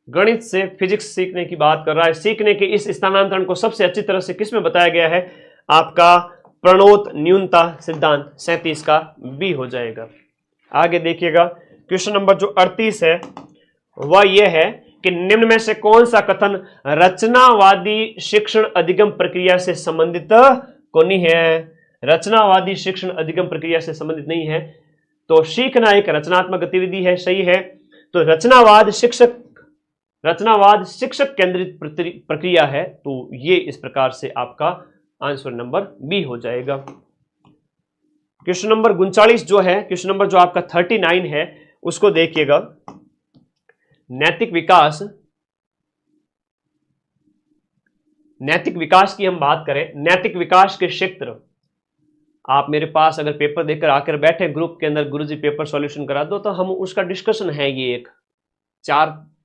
गणित से फिजिक्स सीखने की बात कर रहा है। सीखने के इस स्थानांतरण को सबसे अच्छी तरह से किस में बताया गया है? आपका प्रणोत न्यूनता सिद्धांत 37 का बी हो जाएगा। आगे देखिएगा, क्वेश्चन नंबर जो 38 है वह यह है कि निम्न में से कौन सा कथन रचनावादी शिक्षण अधिगम प्रक्रिया से संबंधित को नहीं है? रचनावादी शिक्षण अधिगम प्रक्रिया से संबंधित नहीं है, तो सीखना एक रचनात्मक गतिविधि है, सही है। तो रचनावाद शिक्षक केंद्रित प्रक्रिया है, तो ये इस प्रकार से आपका आंसर नंबर बी हो जाएगा। क्वेश्चन नंबर 39 जो है, क्वेश्चन नंबर जो आपका 39 है उसको देखिएगा। नैतिक विकास की हम बात करें, नैतिक विकास के क्षेत्र, आप मेरे पास अगर पेपर देकर आकर बैठे ग्रुप के अंदर, गुरुजी पेपर सॉल्यूशन करा दो, तो हम उसका डिस्कशन है ये एक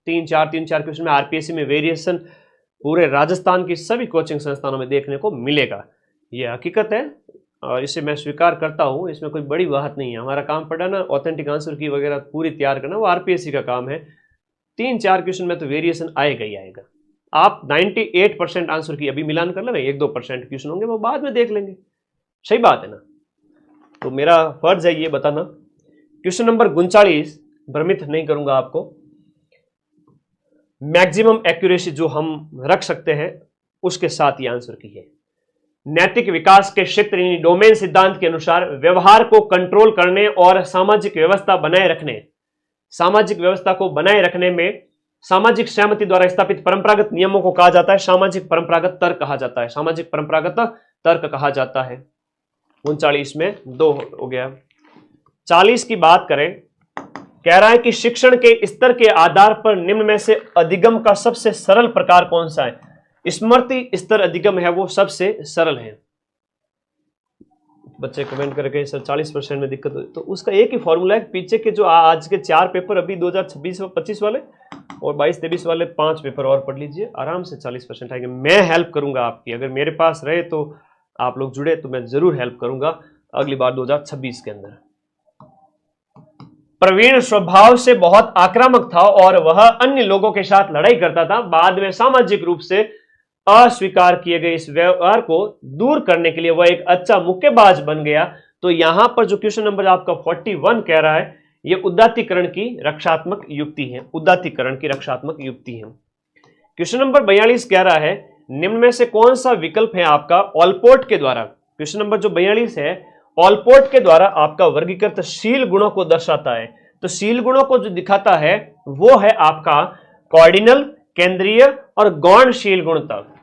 तीन चार क्वेश्चन में आरपीएससी में वेरिएशन पूरे राजस्थान की सभी कोचिंग संस्थानों में देखने को मिलेगा। ये हकीकत है और इसे मैं स्वीकार करता हूं, इसमें कोई बड़ी बात नहीं है। हमारा काम पड़ा ना ऑथेंटिक आंसर की वगैरह पूरी तैयार करना, वो आरपीएससी का काम है। 3-4 क्वेश्चन में तो वेरिएशन आएगा ही आएगा। आप 98% आंसर की अभी मिलान कर लेना, 1-2% क्वेश्चन होंगे वो बाद में देख लेंगे, सही बात है ना। तो मेरा फर्ज है ये बताना। क्वेश्चन नंबर 39, भ्रमित नहीं करूंगा आपको, मैक्सिमम एक्यूरेसी जो हम रख सकते हैं उसके साथ ये आंसर की है। नैतिक विकास के क्षेत्र यानी डोमेन सिद्धांत के अनुसार व्यवहार को कंट्रोल करने और सामाजिक व्यवस्था को बनाए रखने में सामाजिक सहमति द्वारा स्थापित परंपरागत नियमों को कहा जाता है सामाजिक परंपरागत तर्क कहा जाता है। सामाजिक परंपरागत तर्क कहा जाता है। 39 में 2 हो गया। 40 की बात करें, कह रहा है कि शिक्षण के स्तर के आधार पर निम्न में से अधिगम का सबसे सरल प्रकार कौन सा है? स्मृति स्तर अधिगम है वो सबसे सरल है। बच्चे कमेंट करके सर 40% में दिक्कत हो, तो उसका एक ही फॉर्मूला है। पीछे के जो आज के 4 पेपर अभी 2026-25 वाले और 22-23 वाले 5 पेपर और पढ़ लीजिए, आराम से 40% आएंगे। मैं हेल्प करूंगा आपकी, अगर मेरे पास रहे तो आप लोग जुड़े तो मैं जरूर हेल्प करूंगा अगली बार 2026 के अंदर। प्रवीण स्वभाव से बहुत आक्रामक था और वह अन्य लोगों के साथ लड़ाई करता था। बाद में सामाजिक रूप से अस्वीकार किए गए इस व्यवहार को दूर करने के लिए वह एक अच्छा मुक्केबाज बन गया। तो यहां पर जो क्वेश्चन नंबर आपका 41 कह रहा है, यह उदात्तीकरण की रक्षात्मक युक्ति है। उदात्तीकरण की रक्षात्मक युक्ति है। क्वेश्चन नंबर 42 कह रहा है, निम्न में से कौन सा विकल्प है आपका ऑलपोर्ट के द्वारा? क्वेश्चन नंबर जो 42 है, ऑलपोर्ट के द्वारा आपका वर्गीकृत शील गुणों को दर्शाता है। तो शील गुणों को जो दिखाता है वो है आपका कॉर्डिनल, केंद्रीय और गौणशील गुण तक।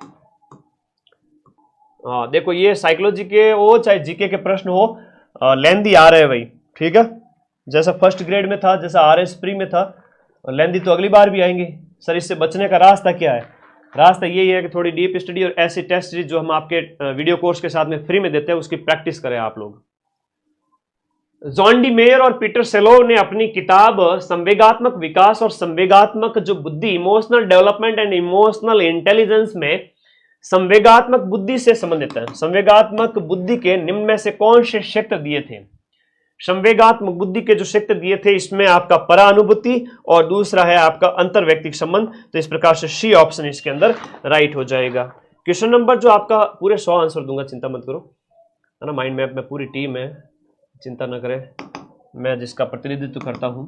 देखो ये साइकोलॉजी के हो चाहे जीके के प्रश्न हो, लेंदी आ रहे हैं भाई, ठीक है। जैसा फर्स्ट ग्रेड में था, जैसा आरएस प्री में था, लेंदी तो अगली बार भी आएंगे। सर इससे बचने का रास्ता क्या है? रास्ता यही है कि थोड़ी डीप स्टडी और ऐसी टेस्ट सीरीज जो हम आपके वीडियो कोर्स के साथ में फ्री में देते हैं उसकी प्रैक्टिस करें आप लोग। जॉन डी मेयर और पीटर सेलोव ने अपनी किताब संवेगात्मक विकास और संवेगात्मक जो बुद्धि, emotional development and emotional intelligence में संवेगात्मक बुद्धि से संबंधित है। संवेगात्मक बुद्धि के निम्न में से कौन से क्षेत्र दिए थे? संवेगात्मक बुद्धि के जो क्षेत्र दिए थे इसमें आपका परानुभूति और दूसरा है आपका अंतर्वैयक्तिक संबंध। तो इस प्रकार से सी ऑप्शन इसके अंदर राइट हो जाएगा। क्वेश्चन नंबर जो आपका पूरे 100 आंसर दूंगा, चिंता मत करो, है ना। माइंड मैप में पूरी टीम है, चिंता न करें, मैं जिसका प्रतिनिधित्व करता हूं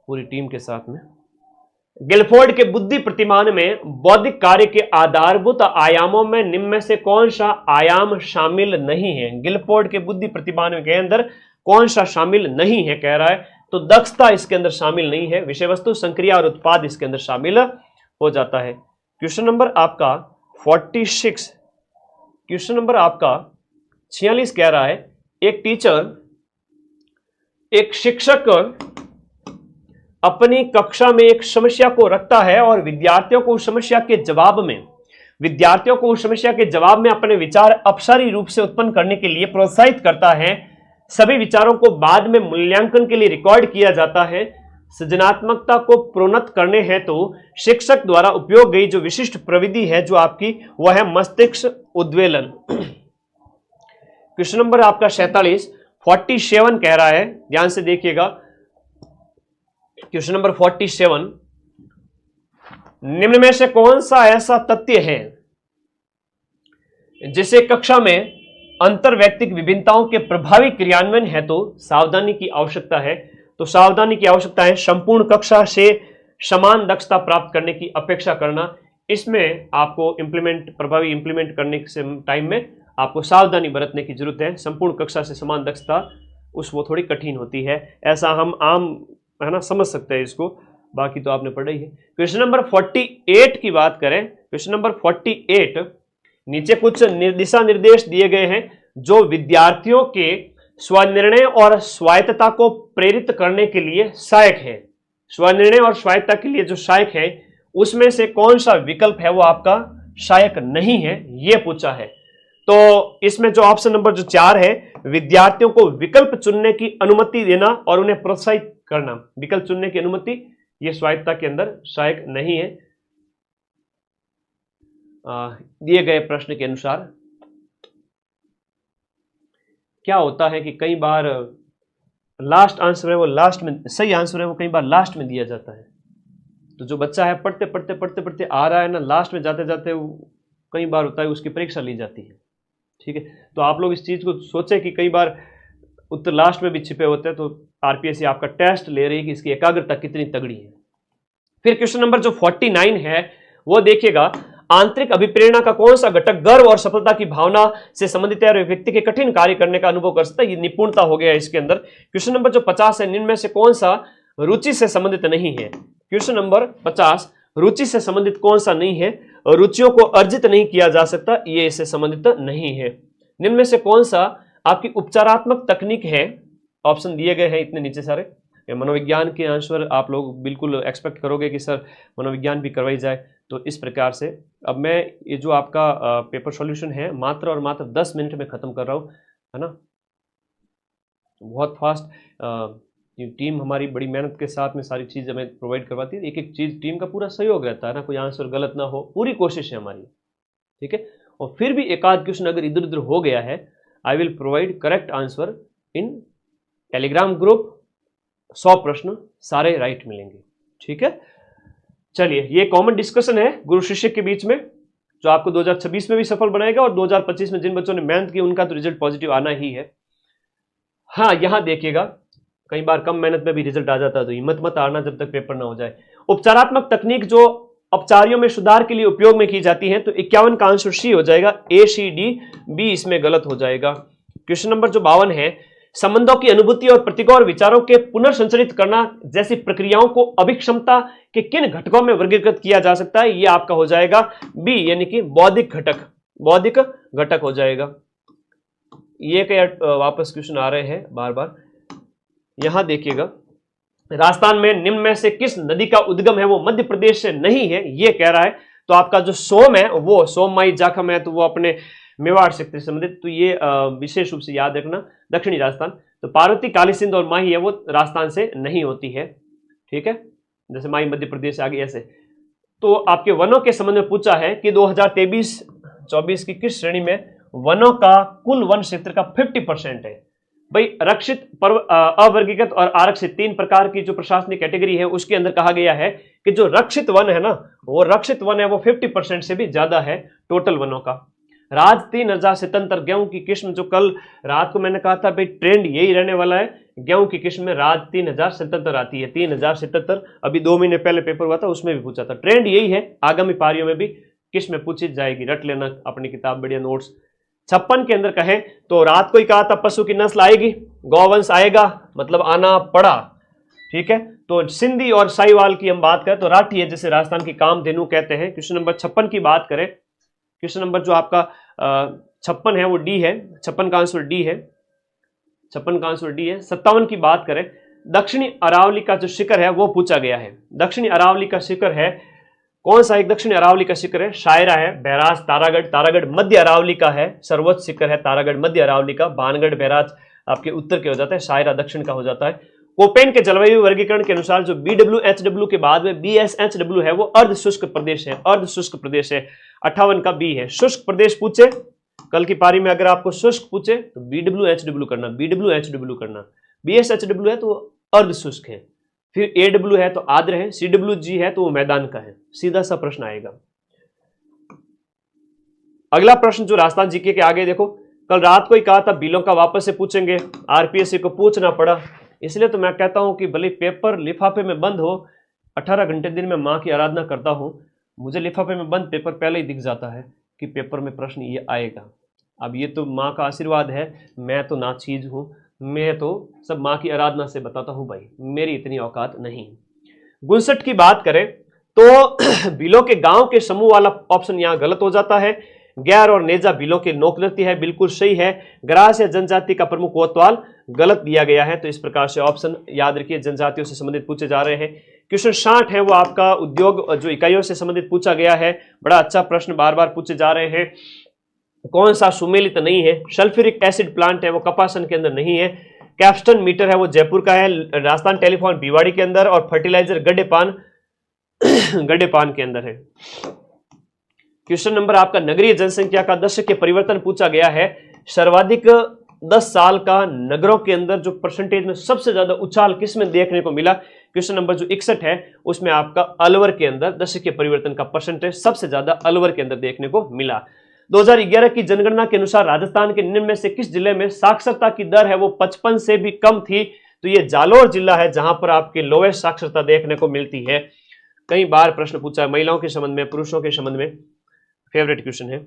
पूरी टीम के साथ में। गिलफोर्ड के बुद्धि प्रतिमान में बौद्धिक कार्य के आधारभूत आयामों में निम्न में से कौन सा आयाम शामिल नहीं है? गिलफोर्ड के बुद्धि प्रतिमान के अंदर कौन सा शामिल नहीं है कह रहा है? तो दक्षता इसके अंदर शामिल नहीं है। विषय वस्तु, संक्रिया और उत्पाद इसके अंदर शामिल हो जाता है। क्वेश्चन नंबर आपका 46, क्वेश्चन नंबर आपका 46 कह रहा है, एक शिक्षक अपनी कक्षा में एक समस्या को रखता है और विद्यार्थियों को उस समस्या के जवाब में अपने विचार अपसारी रूप से उत्पन्न करने के लिए प्रोत्साहित करता है। सभी विचारों को बाद में मूल्यांकन के लिए रिकॉर्ड किया जाता है। सृजनात्मकता को प्रोन्नत करने हेतु शिक्षक द्वारा उपयोग गई जो विशिष्ट प्रविधि है जो आपकी, वह है मस्तिष्क उद्वेलन। क्वेश्चन नंबर आपका 47 कह रहा है, ध्यान से देखिएगा। क्वेश्चन नंबर 47, निम्न में से कौन सा ऐसा तथ्य है जिसे कक्षा में अंतरवैयक्तिक विभिन्नताओं के प्रभावी क्रियान्वयन है तो सावधानी की आवश्यकता है। तो सावधानी की आवश्यकता है संपूर्ण कक्षा से समान दक्षता प्राप्त करने की अपेक्षा करना। इसमें आपको प्रभावी इंप्लीमेंट करने के टाइम में आपको सावधानी बरतने की जरूरत है। संपूर्ण कक्षा से समान दक्षता वो थोड़ी कठिन होती है, ऐसा हम आम है ना समझ सकते हैं इसको, बाकी तो आपने पढ़ा ही है। क्वेश्चन नंबर 48 की बात करें, क्वेश्चन नंबर 48, नीचे कुछ दिशा निर्देश दिए गए हैं जो विद्यार्थियों के स्वनिर्णय और स्वायत्तता को प्रेरित करने के लिए सहायक है। स्वनिर्णय और स्वायत्तता के लिए जो सहायक है उसमें से कौन सा विकल्प है वो आपका सहायक नहीं है, ये पूछा है। तो इसमें जो ऑप्शन नंबर जो 4 है, विद्यार्थियों को विकल्प चुनने की अनुमति देना और उन्हें प्रोत्साहित करना, विकल्प चुनने की अनुमति, ये स्वायत्तता के अंदर सहायक नहीं है दिए गए प्रश्न के अनुसार। क्या होता है कि कई बार लास्ट आंसर है वो लास्ट में, सही आंसर है वो कई बार लास्ट में दिया जाता है। तो जो बच्चा है पढ़ते पढ़ते पढ़ते पढ़ते आ रहा है ना, लास्ट में जाते जाते कई बार होता है उसकी परीक्षा ली जाती है। ठीक है, तो आप लोग इस चीज को सोचें कि कई बार उत्तर लास्ट में भी छिपे होते हैं, तो आरपीएससी आपका टेस्ट ले रही है कि इसकी एकाग्रता कितनी तगड़ी है। फिर क्वेश्चन नंबर जो 49 है वो देखिएगा, आंतरिक अभिप्रेरणा का कौन सा घटक गर्व और सफलता की भावना से संबंधित है और व्यक्ति के कठिन कार्य करने का अनुभव कर सकता है, ये निपुणता हो गया इसके अंदर। क्वेश्चन नंबर जो 50 है, निम्न में से कौन सा रुचि से संबंधित नहीं है। क्वेश्चन नंबर 50, रुचि से संबंधित कौन सा नहीं है, रुचियों को अर्जित नहीं किया जा सकता, ये इससे संबंधित नहीं है। निम्न में से कौन सा आपकी उपचारात्मक तकनीक है, ऑप्शन दिए गए हैं इतने नीचे सारे। मनोविज्ञान के आंसर आप लोग बिल्कुल एक्सपेक्ट करोगे कि सर मनोविज्ञान भी करवाई जाए, तो इस प्रकार से अब मैं ये जो आपका पेपर सॉल्यूशन है मात्र और मात्र 10 मिनट में खत्म कर रहा हूँ, है ना। बहुत फास्ट टीम हमारी बड़ी मेहनत के साथ में सारी चीज़ हमें प्रोवाइड करवाती है। एक एक चीज़ टीम का पूरा सहयोग रहता है ना, कोई आंसर गलत ना हो, पूरी कोशिश है हमारी। ठीक है, और फिर भी एक आध क्वेश्चन अगर इधर उधर हो गया है, I will provide correct answer in Telegram group. 100 प्रश्न सारे राइट मिलेंगे। ठीक है, चलिए ये कॉमन डिस्कशन है गुरु शिष्य के बीच में, जो आपको 2026 में भी सफल बनाएगा और 2025 में जिन बच्चों ने मेहनत की उनका तो रिजल्ट पॉजिटिव आना ही है। हाँ, यहां देखिएगा कई बार कम मेहनत में भी रिजल्ट आ जाता है, तो हिम्मत मत हारना जब तक पेपर ना हो जाए। उपचारात्मक तकनीक जो अपचारियों में सुधार के लिए उपयोग में की जाती है, तो 51 का आंसर सी हो जाएगा, ए सी डी बी इसमें गलत हो जाएगा। क्वेश्चन नंबर जो 52 है, संबंधों की अनुभूति और प्रतीकों और विचारों के पुनर्संचरित करना जैसी प्रक्रियाओं को अभिक्षमता के किन घटकों में वर्गीकृत किया जा सकता है, यह आपका हो जाएगा बी, यानी कि बौद्धिक घटक, बौद्धिक घटक हो जाएगा। ये क्या वापस क्वेश्चन आ रहे हैं बार बार, यहां देखिएगा, राजस्थान में निम्न में से किस नदी का उद्गम है वो मध्य प्रदेश से नहीं है, ये कह रहा है। तो आपका जो सोम है वो सोममाई जाखम है, तो वो अपने मेवाड़ क्षेत्र से संबंधित, तो ये विशेष रूप से याद रखना, दक्षिणी राजस्थान। तो पार्वती, काली सिंध और माही है वो राजस्थान से नहीं होती है। ठीक है, जैसे माही मध्य प्रदेश से आगे ऐसे। तो आपके वनों के संबंध में पूछा है कि 2023-24 की किस श्रेणी में वनों का कुल वन क्षेत्र का 50% है। भाई रक्षित, अवर्गीकृत और आरक्षित 3 प्रकार की जो प्रशासनिक कैटेगरी है उसके अंदर कहा गया है कि जो रक्षित वन है ना, वो रक्षित वन है वो 50% से भी ज्यादा है टोटल वनों का। राज 3077 गेहूं की किस्म, जो कल रात को मैंने कहा था भाई ट्रेंड यही रहने वाला है, गेहूं की किस्म में राज 3077 आती है, 3077। अभी 2 महीने पहले पेपर हुआ था उसमें भी पूछा था, ट्रेंड यही है, आगामी पारियों में भी किस्म पूछी जाएगी, रट लेना अपनी किताब, बढ़िया नोट्स। 56 के अंदर कहें तो रात को ही कहा था पशु की नस्ल आएगी, गौवंश आएगा, मतलब आना पड़ा। ठीक है, तो सिंधी और साहिवाल की हम बात करें तो राठी है, जिसे राजस्थान की कामधेनु कहते हैं। क्वेश्चन नंबर 56 की बात करें, क्वेश्चन नंबर जो आपका 56 है वो डी है, 56 का आंसर डी है, 56 का आंसर डी है। 57 की बात करें, दक्षिणी अरावली का जो शिखर है वो पूछा गया है। दक्षिणी अरावली का शिखर है कौन सा, एक दक्षिणी अरावली का शिखर है शायरा है, बैराज, तारागढ़। तारागढ़ मध्य अरावली का है, सर्वोच्च शिखर है तारागढ़ मध्य अरावली का। भानगढ़ बैराज आपके उत्तर के हो जाता है, शायरा दक्षिण का हो जाता है। कोपेन के जलवायु वर्गीकरण के अनुसार जो BWHW के बाद में BSHW है वो अर्ध शुष्क प्रदेश है, अर्ध शुष्क प्रदेश है। 58 का बी है। शुष्क प्रदेश पूछे कल की पारी में, अगर आपको शुष्क पूछे तो BWHW करना, BWHW करना। BSHW है तो अर्ध शुष्क है, फिर AW है तो आर्द्र है, CWG है तो वो मैदान का है। सीधा सा प्रश्न आएगा। अगला प्रश्न जो राजस्थान जीके के आगे देखो, कल रात को ही कहा था बिलों का वापस से पूछेंगे, RPSC को पूछना पड़ा, इसलिए तो मैं कहता हूं कि भले पेपर लिफाफे में बंद हो, 18 घंटे दिन में मां की आराधना करता हूं, मुझे लिफाफे में बंद पेपर पहले ही दिख जाता है कि पेपर में प्रश्न ये आएगा। अब ये तो मां का आशीर्वाद है, मैं तो नाचीज हूं, मैं तो सब मां की आराधना से बताता हूं भाई, मेरी इतनी औकात नहीं। 59 की बात करें तो बिलों के गांव के समूह वाला ऑप्शन यहां गलत हो जाता है। गैर और नेजा बिलों के नौकरती है, बिल्कुल सही है। ग्रास या जनजाति का प्रमुख कोतवाल गलत दिया गया है। तो इस प्रकार से ऑप्शन याद रखिए, जनजातियों से संबंधित पूछे जा रहे हैं। क्वेश्चन 60 है वो आपका उद्योग जो इकाइयों से संबंधित पूछा गया है। बड़ा अच्छा प्रश्न बार बार पूछे जा रहे हैं। कौन सा सुमेलित नहीं है? सल्फ्यूरिक एसिड प्लांट है वो कपासन के अंदर नहीं है। कैप्स्टन मीटर है वो जयपुर का है। राजस्थान टेलीफोन भिवाड़ी के अंदर, और फर्टिलाइजर गड्डेपान गड्डेपान के अंदर है। क्वेश्चन नंबर आपका नगरीय जनसंख्या का दशक के परिवर्तन पूछा गया है। सर्वाधिक 10 साल का नगरों के अंदर जो परसेंटेज में सबसे ज्यादा उछाल किस में देखने को मिला? क्वेश्चन नंबर जो 61 है उसमें आपका अलवर के अंदर दशक के परिवर्तन का परसेंटेज सबसे ज्यादा अलवर के अंदर देखने को मिला। 2011 की जनगणना के अनुसार राजस्थान के निम्न में से किस जिले में साक्षरता की दर है वो 55 से भी कम थी? तो ये जालोर जिला है जहां पर आपकी लोएस्ट साक्षरता देखने को मिलती है। कई बार प्रश्न पूछा है महिलाओं के संबंध में, पुरुषों के संबंध में, फेवरेट क्वेश्चन है।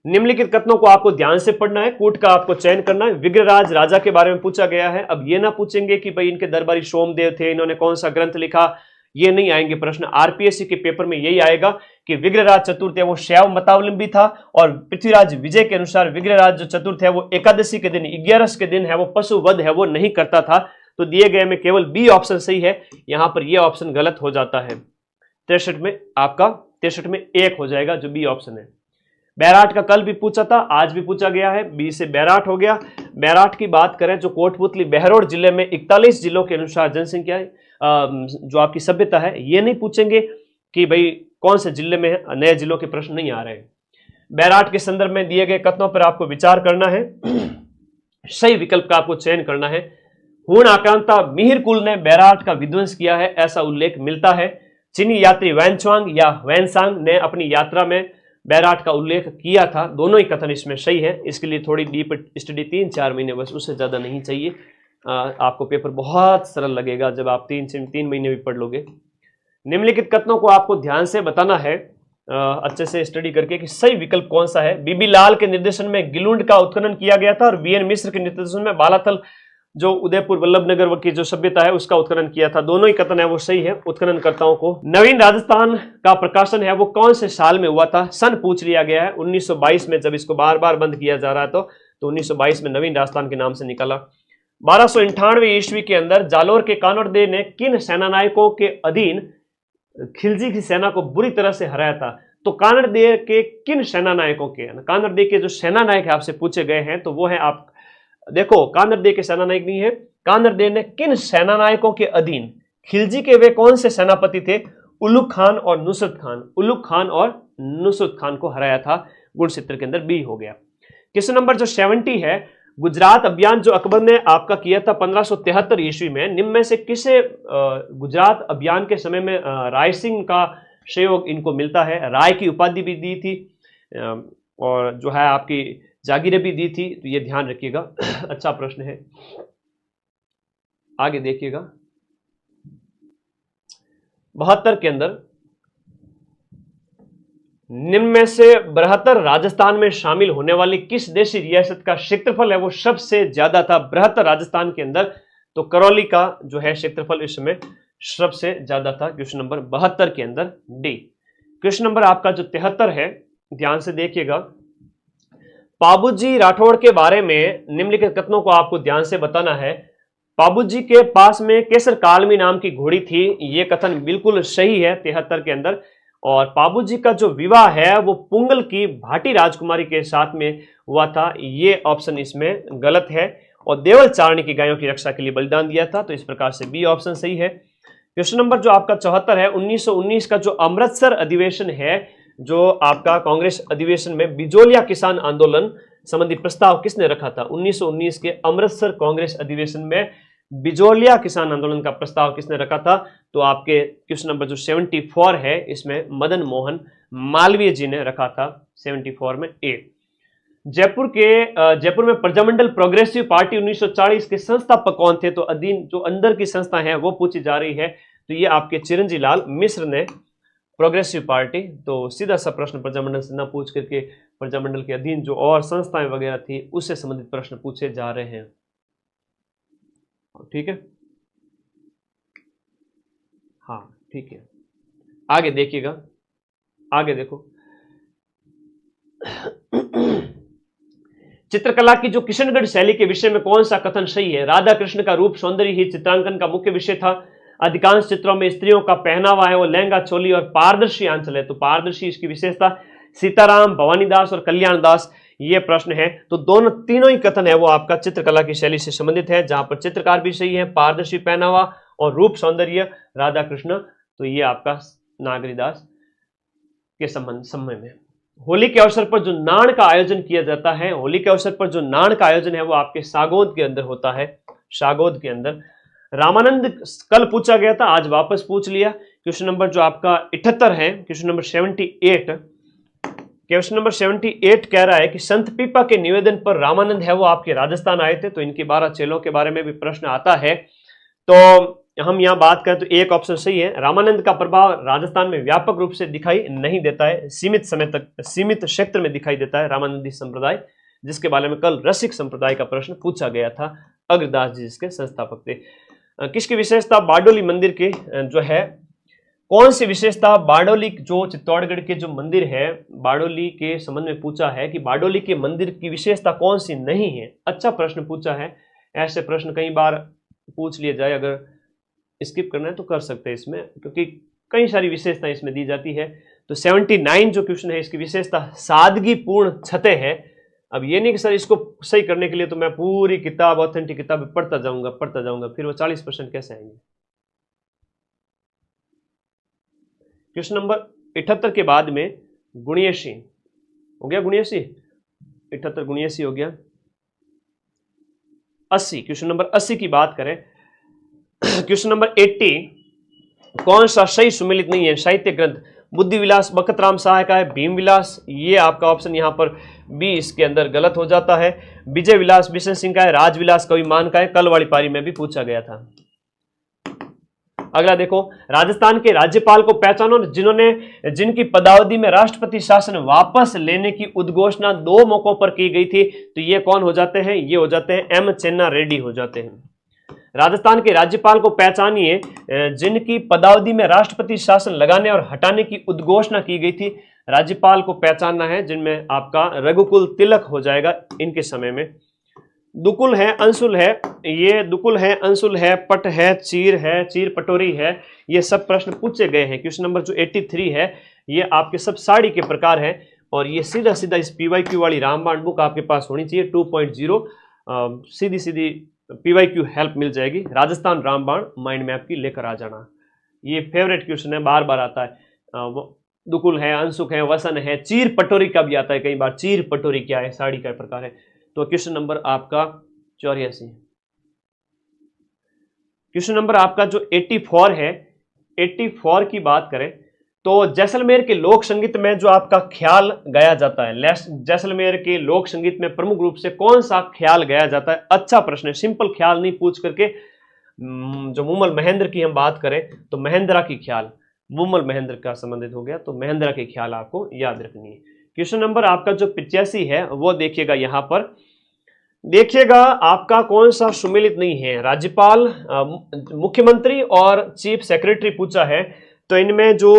निम्नलिखित कथनों को आपको ध्यान से पढ़ना है, कूट का आपको चयन करना है। विग्रहराज राजा के बारे में पूछा गया है। अब ये ना पूछेंगे कि भाई इनके दरबारी सोमदेव थे, इन्होंने कौन सा ग्रंथ लिखा, ये नहीं आएंगे प्रश्न। RPSC के पेपर में यही आएगा कि विग्रहराज चतुर्थ है वो शैव मतावलंबी था, और पृथ्वीराज विजय के अनुसार विग्रहराज जो चतुर्थ है वो एकादशी के दिन, 11 के दिन है वो पशु वध है वो नहीं करता था। तो दिए गए में केवल बी ऑप्शन सही है, यहां पर यह ऑप्शन गलत हो जाता है। 63 में आपका 63 में 1 हो जाएगा जो बी ऑप्शन है। बैराट का कल भी पूछा था, आज भी पूछा गया है, बी से बैराट हो गया। बैराट की बात करें जो कोटपुतली बहरोड जिले में 41 जिलों के अनुसार जनसंख्या जो आपकी सभ्यता है, ये नहीं पूछेंगे कि भाई कौन से जिले में है, नए जिलों के प्रश्न नहीं आ रहे हैं। बैराट के संदर्भ में दिए गए कथनों पर आपको विचार करना है, सही विकल्प का आपको चयन करना है। हूण आक्रांता मिहिर कुल ने बैराट का विध्वंस किया है ऐसा उल्लेख मिलता है। चीनी यात्री वैनच्वांग या वैनसांग ने अपनी यात्रा में बैराट का उल्लेख किया था। दोनों ही कथन इसमें सही है। इसके लिए थोड़ी डीप स्टडी 3-4 महीने बस, उससे ज्यादा नहीं चाहिए। आपको पेपर बहुत सरल लगेगा जब आप 3 महीने भी पढ़ लोगे। निम्नलिखित कथनों को आपको ध्यान से बताना है अच्छे से स्टडी करके कि सही विकल्प कौन सा है। बीबी लाल के निर्देशन में गिलुंड का उत्खनन किया गया था, और BN मिश्र के निर्देशन में बालाथल जो उदयपुर वल्लभनगर की जो सभ्यता है उसका उत्खनन किया था। दोनों ही कथन है वो सही है उत्खननकर्ताओं को। नवीन राजस्थान का प्रकाशन है वो कौन से साल में हुआ था? सन पूछ लिया गया है 1922 में, जब इसको बार बार बंद किया जा रहा है तो 1922 में नवीन राजस्थान के नाम से निकला। 1298 ईस्वी के अंदर जालोर के कानोरदे ने किन सेनानायकों के अधीन खिलजी की सेना को बुरी तरह से हराया था? तो कानरदे के किन सेनानायकों के, कानरदे के जो सेनानायक आपसे पूछे गए हैं तो वो है आप देखो, कानरदे के सेनानायक नहीं है, कानरदे ने किन सेनानायकों के अधीन, खिलजी के वे कौन से सेनापति थे? उलुग खान और नुसरत खान, उलुग खान और नुसरत खान को हराया था। गुणचित्र के अंदर बी हो गया। क्वेश्चन नंबर जो 70 है, गुजरात अभियान जो अकबर ने आपका किया था 1573 ईस्वी में, निम्न में से किसे गुजरात अभियान के समय में राय सिंह का सहयोग इनको मिलता है? राय की उपाधि भी दी थी और जो है आपकी जागीरें भी दी थी, तो ये ध्यान रखिएगा। अच्छा प्रश्न है, आगे देखिएगा। 72 के अंदर निम्न में से बृहत्तर राजस्थान में शामिल होने वाली किस देशी रियासत का क्षेत्रफल है वो सबसे ज्यादा था? बृहत्तर राजस्थान के अंदर तो करौली का जो है क्षेत्रफल इस समय सबसे ज्यादा था। क्वेश्चन नंबर 72 के अंदर डी। क्वेश्चन नंबर आपका जो 73 है, ध्यान से देखिएगा। पाबूजी राठौड़ के बारे में निम्नलिखित कथनों को आपको ध्यान से बताना है। पाबूजी के पास में केसर कालमी नाम की घोड़ी थी, ये कथन बिल्कुल सही है 73 के अंदर। और पाबूजी का जो विवाह है वो पुंगल की भाटी राजकुमारी के साथ में हुआ था, ये ऑप्शन इसमें गलत है। और देवल चारणी की गायों की रक्षा के लिए बलिदान दिया था। तो इस प्रकार से बी ऑप्शन सही है। क्वेश्चन नंबर जो आपका 74 है, 1919 का जो अमृतसर अधिवेशन है, जो आपका कांग्रेस अधिवेशन में बिजोलिया किसान आंदोलन संबंधी प्रस्ताव किसने रखा था? 1919 के अमृतसर कांग्रेस अधिवेशन में बिजोलिया किसान आंदोलन का प्रस्ताव किसने रखा था? तो आपके क्वेश्चन नंबर जो 74 है, इसमें मदन मोहन मालवीय जी ने रखा था 74 में ए। जयपुर में प्रजामंडल प्रोग्रेसिव पार्टी 1940 के संस्थापक कौन थे? तो अधीन जो अंदर की संस्था है वो पूछी जा रही है। तो ये आपके चिरंजी लाल मिश्र ने प्रोग्रेसिव पार्टी। तो सीधा सा प्रश्न प्रजामंडल से ना पूछ करके प्रजामंडल के अधीन जो और संस्थाएं वगैरह थी उससे संबंधित प्रश्न पूछे जा रहे हैं। ठीक है, हाँ ठीक है। आगे देखिएगा, आगे देखो। चित्रकला की जो किशनगढ़ शैली के विषय में कौन सा कथन सही है? राधा कृष्ण का रूप सौंदर्य ही चित्रांकन का मुख्य विषय था। अधिकांश चित्रों में स्त्रियों का पहनावा है वो लहंगा चोली और पारदर्शी आंचल है। तो पारदर्शी इसकी विशेषता। सीताराम, भवानीदास और कल्याण दास, ये प्रश्न है। तो दोनों तीनों ही कथन है वो आपका चित्रकला की शैली से संबंधित है, जहां पर चित्रकार भी सही है, पारदर्शी पहनावा और रूप सौंदर्य राधा कृष्ण। तो ये आपका नागरीदास के समय में। होली के अवसर पर जो नाण का आयोजन किया जाता है, होली के अवसर पर जो नाण का आयोजन है वो आपके सागौद के अंदर होता है, सागौद के अंदर। रामानंद कल पूछा गया था, आज वापस पूछ लिया। क्वेश्चन नंबर जो आपका 78 है, क्वेश्चन नंबर 78, क्वेश्चन नंबर 78 कह रहा है कि संत पीपा के निवेदन पर रामानंद है वो आपके राजस्थान आए थे। तो इनके 12 चेलों के बारे में भी प्रश्न आता है। तो हम यहाँ बात करें तो एक ऑप्शन सही है। रामानंद का प्रभाव राजस्थान में व्यापक रूप से दिखाई नहीं देता है, सीमित समय तक सीमित क्षेत्र में दिखाई देता है रामानंदी संप्रदाय, जिसके बारे में कल रसिक संप्रदाय का प्रश्न पूछा गया था। अग्रदास जी इसके संस्थापक थे। किसकी विशेषता? बारडोली मंदिर के जो है, कौन सी विशेषता? बारडोली जो चित्तौड़गढ़ के जो मंदिर है, बारडोली के संबंध में पूछा है कि बारडोली के मंदिर की विशेषता कौन सी नहीं है। अच्छा प्रश्न पूछा है। ऐसे प्रश्न कई बार पूछ लिए जाए, अगर स्किप करना है तो कर सकते हैं इसमें, क्योंकि कई सारी विशेषताएं इसमें दी जाती है। तो 79 जो क्वेश्चन है, इसकी विशेषता सादगी पूर्ण छतें है। अब ये नहीं कि सर इसको सही करने के लिए तो मैं पूरी किताब, ऑथेंटिक किताब पढ़ता जाऊंगा, फिर वो 40% कैसे आएंगे? क्वेश्चन नंबर 78 के बाद में गुणियसी हो गया, गुणियसी 78 गुणियसी हो गया। 80, क्वेश्चन नंबर 80 की बात करें, क्वेश्चन नंबर 80, कौन सा सही सुमेलित नहीं है? साहित्य ग्रंथ बुद्धि विलास बखत राम सहाय का है, भीम विलास, ये आपका ऑप्शन यहाँ पर बी इसके अंदर गलत हो जाता है। विजय विलास बिशन सिंह का है, राज विलास कवि मान का है, कल वाली पारी में भी पूछा गया था। अगला देखो, राजस्थान के राज्यपाल को पहचानो जिनकी पदावधि में राष्ट्रपति शासन वापस लेने की उद्घोषणा 2 मौकों पर की गई थी। तो ये कौन हो जाते हैं? ये हो जाते हैं एम चेन्ना रेड्डी हो जाते हैं। राजस्थान के राज्यपाल को पहचानिए जिनकी पदावधि में राष्ट्रपति शासन लगाने और हटाने की उद्घोषणा की गई थी। राज्यपाल को पहचानना है जिनमें आपका रघुकुल तिलक हो जाएगा इनके समय में। दुकुल है, अंशुल है, ये दुकुल है, अंशुल है, पट है, चीर पटोरी है, ये सब प्रश्न पूछे गए हैं। क्वेश्चन नंबर जो 83 है, ये आपके सब साड़ी के प्रकार है, और ये सीधा सीधा इस PYQ वाली रामबाण बुक आपके पास होनी चाहिए 2.0, सीधी सीधी PYQ हेल्प मिल जाएगी। राजस्थान रामबाण माइंड मैप की लेकर आ जाना, ये फेवरेट क्वेश्चन है, बार बार आता है। दुकुल है, अंशुक है, वसन है, चीर पटोरी का भी आता है कई बार। चीर पटोरी क्या है? साड़ी का प्रकार है। तो क्वेश्चन नंबर आपका 84। क्वेश्चन नंबर आपका जो 84 है, 84 की बात करें तो जैसलमेर के लोक संगीत में जो आपका ख्याल गाया जाता है, जैसलमेर के लोक संगीत में प्रमुख रूप से कौन सा ख्याल गाया जाता है? अच्छा प्रश्न है, सिंपल ख्याल नहीं पूछ करके। जो मुमल महेंद्र की हम बात करें तो महेंद्रा की ख्याल, मुमल महेंद्र का संबंधित हो गया, तो महेंद्रा की ख्याल आपको याद रखनी है। क्वेश्चन नंबर आपका जो 85 है वो देखिएगा, यहां पर देखिएगा आपका कौन सा सुमेलित नहीं है। राज्यपाल, मुख्यमंत्री और चीफ सेक्रेटरी पूछा है। तो इनमें जो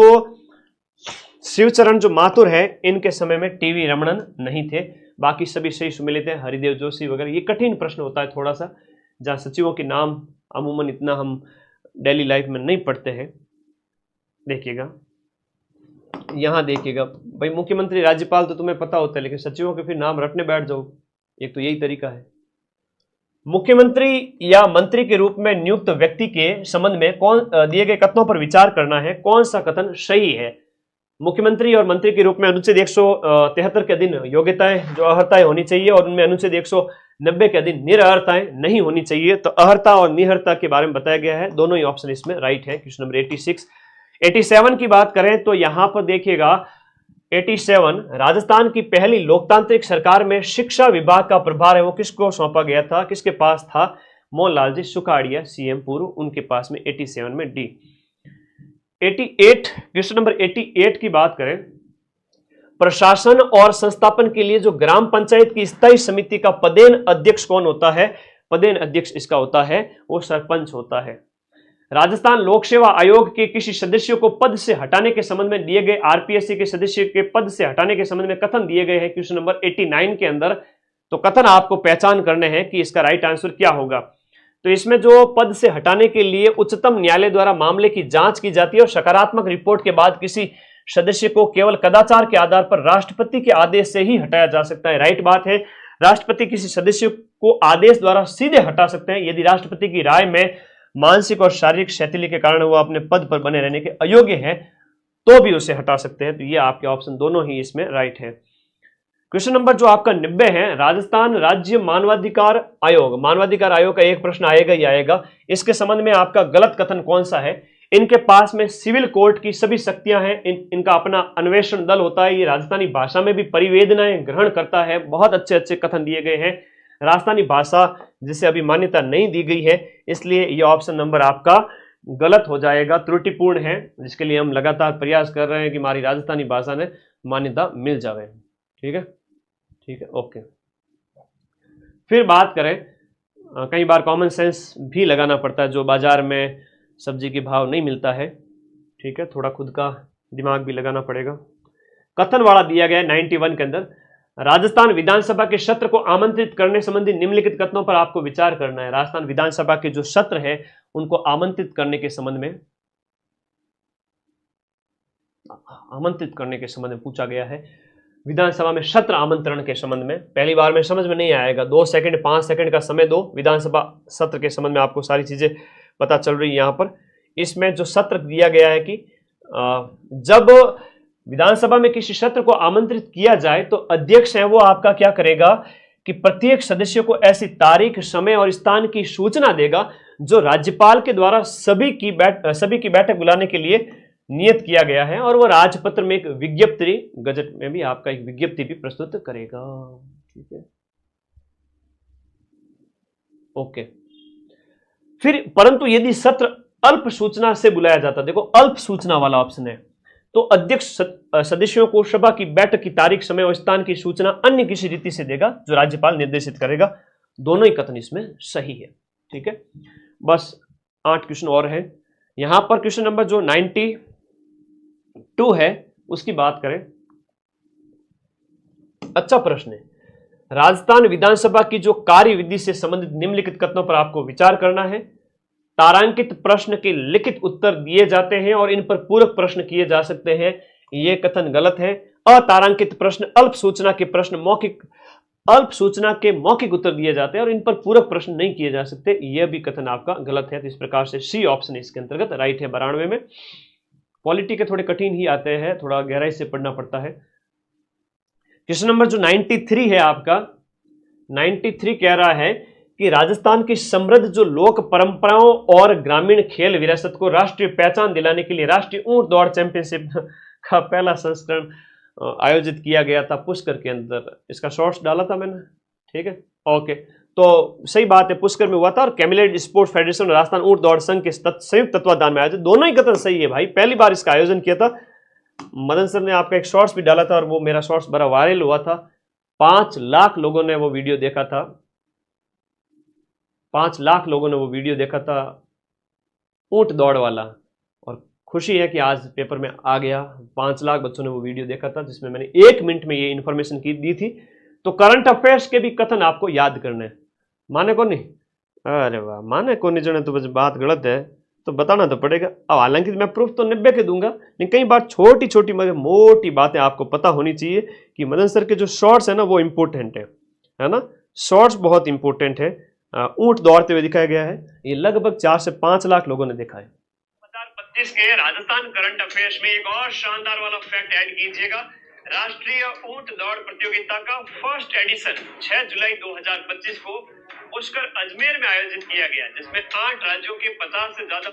शिवचरण जो माथुर है, इनके समय में टीवी रमणन नहीं थे, बाकी सभी सही सुमेलित है, हरिदेव जोशी वगैरह। ये कठिन प्रश्न होता है थोड़ा सा, जहां सचिवों के नाम अमूमन इतना हम डेली लाइफ में नहीं पढ़ते हैं। देखिएगा, यहां देखिएगा भाई, मुख्यमंत्री राज्यपाल तो तुम्हें पता होता है, लेकिन सचिवों के फिर नाम रटने बैठ जाओ, एक तो यही तरीका है। मुख्यमंत्री या मंत्री के रूप में नियुक्त व्यक्ति के संबंध में कौन दिए गए कथनों पर विचार करना है, कौन सा कथन सही है। मुख्यमंत्री और मंत्री के रूप में अनुच्छेद 173 के अधीन योग्यताएं जो अर्हताएं होनी चाहिए और उनमें अनुच्छेद 190 के अधीन निरर्हताएं नहीं होनी चाहिए। तो अर्हता और निरर्हता के बारे में बताया गया है, दोनों ही ऑप्शन इसमें राइट है। Question number 86। 87 की बात करें तो यहां पर देखिएगा 87 राजस्थान की पहली लोकतांत्रिक सरकार में शिक्षा विभाग का प्रभार है वो किसको सौंपा गया था, किसके पास था, मोहनलाल जी सुखाड़िया सीएम पूर्व, उनके पास में 87 में डी। 88 क्वेश्चन नंबर 88 की बात करें, प्रशासन और संस्थापन के लिए जो ग्राम पंचायत की स्थायी समिति का पदेन अध्यक्ष कौन होता है, पदेन अध्यक्ष इसका होता है वो सरपंच होता है। राजस्थान लोक सेवा आयोग के किसी सदस्य को पद से हटाने के संबंध में दिए गए, आरपीएससी के सदस्य के पद से हटाने के संबंध में कथन दिए गए हैं क्वेश्चन नंबर 89 के अंदर। तो कथन आपको पहचान करने हैं कि इसका राइट आंसर क्या होगा। तो इसमें जो पद से हटाने के लिए उच्चतम न्यायालय द्वारा मामले की जांच की जाती है और सकारात्मक रिपोर्ट के बाद किसी सदस्य को केवल कदाचार के आधार पर राष्ट्रपति के आदेश से ही हटाया जा सकता है। राइट बात है, राष्ट्रपति किसी सदस्य को आदेश द्वारा सीधे हटा सकते हैं यदि राष्ट्रपति की राय में मानसिक और शारीरिक शैथिल्य के कारण वो अपने पद पर बने रहने के अयोग्य है तो भी उसे हटा सकते हैं। तो ये आपके ऑप्शन दोनों ही इसमें राइट है। क्वेश्चन नंबर जो आपका 90 है, राजस्थान राज्य मानवाधिकार आयोग, मानवाधिकार आयोग का एक प्रश्न आएगा ही आएगा। इसके संबंध में आपका गलत कथन कौन सा है। इनके पास में सिविल कोर्ट की सभी शक्तियां हैं, इनका अपना अन्वेषण दल होता है, ये राजस्थानी भाषा में भी परिवेदनाएं ग्रहण करता है। बहुत अच्छे अच्छे कथन दिए गए हैं। राजस्थानी भाषा जिसे अभी मान्यता नहीं दी गई है, इसलिए ये ऑप्शन नंबर आपका गलत हो जाएगा, त्रुटिपूर्ण है, जिसके लिए हम लगातार प्रयास कर रहे हैं कि हमारी राजस्थानी भाषा ने मान्यता मिल जाए। ठीक है, ठीक है, ओके। फिर बात करें, कई बार कॉमन सेंस भी लगाना पड़ता है जो बाजार में सब्जी के भाव नहीं मिलता है। ठीक है, थोड़ा खुद का दिमाग भी लगाना पड़ेगा। कथन वाला दिया गया है 91 के अंदर, राजस्थान विधानसभा के सत्र को आमंत्रित करने संबंधी निम्नलिखित कथनों पर आपको विचार करना है। राजस्थान विधानसभा के जो सत्र है उनको आमंत्रित करने के संबंध में, आमंत्रित करने के संबंध में पूछा गया है। विधानसभा में सत्र आमंत्रण के संबंध में पहली बार में समझ में नहीं आएगा, 2 सेकंड 5 सेकंड का समय दो, विधानसभा सत्र के संबंध में आपको सारी चीजें पता चल रही है। यहां पर इसमें जो सत्र दिया गया है कि जब विधानसभा में किसी सत्र को आमंत्रित किया जाए तो अध्यक्ष है वो आपका क्या करेगा कि प्रत्येक सदस्य को ऐसी तारीख, समय और स्थान की सूचना देगा जो राज्यपाल के द्वारा सभी की बैठक बुलाने के लिए नियत किया गया है, और वो राजपत्र में एक विज्ञप्ति, गजट में भी आपका एक विज्ञप्ति भी प्रस्तुत करेगा। ठीक है, ओके। फिर परंतु यदि सत्र अल्प सूचना से बुलाया जाता, देखो अल्प सूचना वाला ऑप्शन है, तो अध्यक्ष सदस्यों को सभा की बैठक की तारीख, समय और स्थान की सूचना अन्य किसी रीति से देगा जो राज्यपाल निर्देशित करेगा। दोनों ही कथन इसमें सही है। ठीक है, बस 8 क्वेश्चन और है यहां पर। क्वेश्चन नंबर जो 92 है उसकी बात करें, अच्छा प्रश्न है। राजस्थान विधानसभा की जो कार्य विधि से संबंधित निम्नलिखित कथनों पर आपको विचार करना है। तारांकित प्रश्न के लिखित उत्तर दिए जाते हैं और इन पर पूरक प्रश्न किए जा सकते हैं, यह कथन गलत है। अतारांकित प्रश्न, अल्प सूचना के प्रश्न मौखिक, अल्प सूचना के मौखिक उत्तर दिए जाते हैं और इन पर पूरक प्रश्न नहीं किए जा सकते, यह भी कथन आपका गलत है। तो इस प्रकार से सी ऑप्शन इसके अंतर्गत राइट है। 92 में पॉलिटी के थोड़े कठिन ही आते हैं, थोड़ा गहराई से पढ़ना पड़ता है। क्वेश्चन नंबर जो 93 है आपका, 93 कह रहा है कि राजस्थान की समृद्ध जो लोक परंपराओं और ग्रामीण खेल विरासत को राष्ट्रीय पहचान दिलाने के लिए राष्ट्रीय ऊंट दौड़ चैंपियनशिप का पहला संस्करण आयोजित किया गया था पुष्कर के अंदर। इसका शॉर्ट्स डाला था मैंने। ठीक है, ओके, तो सही बात है, पुष्कर में हुआ था और कैमिलेट स्पोर्ट्स फेडरेशन और राजस्थान ऊंट दौड़ संघ के संयुक्त तत्वाधान में आयोजित। दोनों ही कथन सही है भाई, पहली बार इसका आयोजन किया था। मदन सर ने आपका एक शॉर्ट्स भी डाला था और वो मेरा शॉर्ट्स बड़ा वायरल हुआ था। 5 लाख लोगों ने वो वीडियो देखा था, 5 लाख लोगों ने वो वीडियो देखा था ऊंट दौड़ वाला। और खुशी है कि आज पेपर में आ गया, 5 लाख बच्चों ने वो वीडियो देखा था जिसमें मैंने 1 मिनट में ये इन्फॉर्मेशन दी थी। तो करंट अफेयर्स के भी कथन आपको याद करने हैं। माने को नहीं, अरे वाह, माने को नहीं जने तो बस बात गलत है तो बताना तो पड़ेगा। अब हालांकि मैं प्रूफ तो 90 के दूंगा, लेकिन कई बार छोटी छोटी मगर मोटी बातें आपको पता होनी चाहिए कि मदन सर के जो शॉर्ट्स है ना वो इंपॉर्टेंट है ना, शॉर्ट्स बहुत इंपॉर्टेंट है। ऊंट दौड़ते हुए दिखाया गया है। ये लगभग 4 से 5 लाख लोगों ने देखा है। 2025 के राजस्थान करंट अफेयर्स में एक और शानदार वाला फैक्ट ऐड कीजिएगा। राष्ट्रीय ऊंट दौड़ प्रतियोगिता का फर्स्ट एडिशन 6 जुलाई 2025 को पुष्कर अजमेर में आयोजित किया गया, जिसमें 8 राज्यों के 50 से ज्यादा।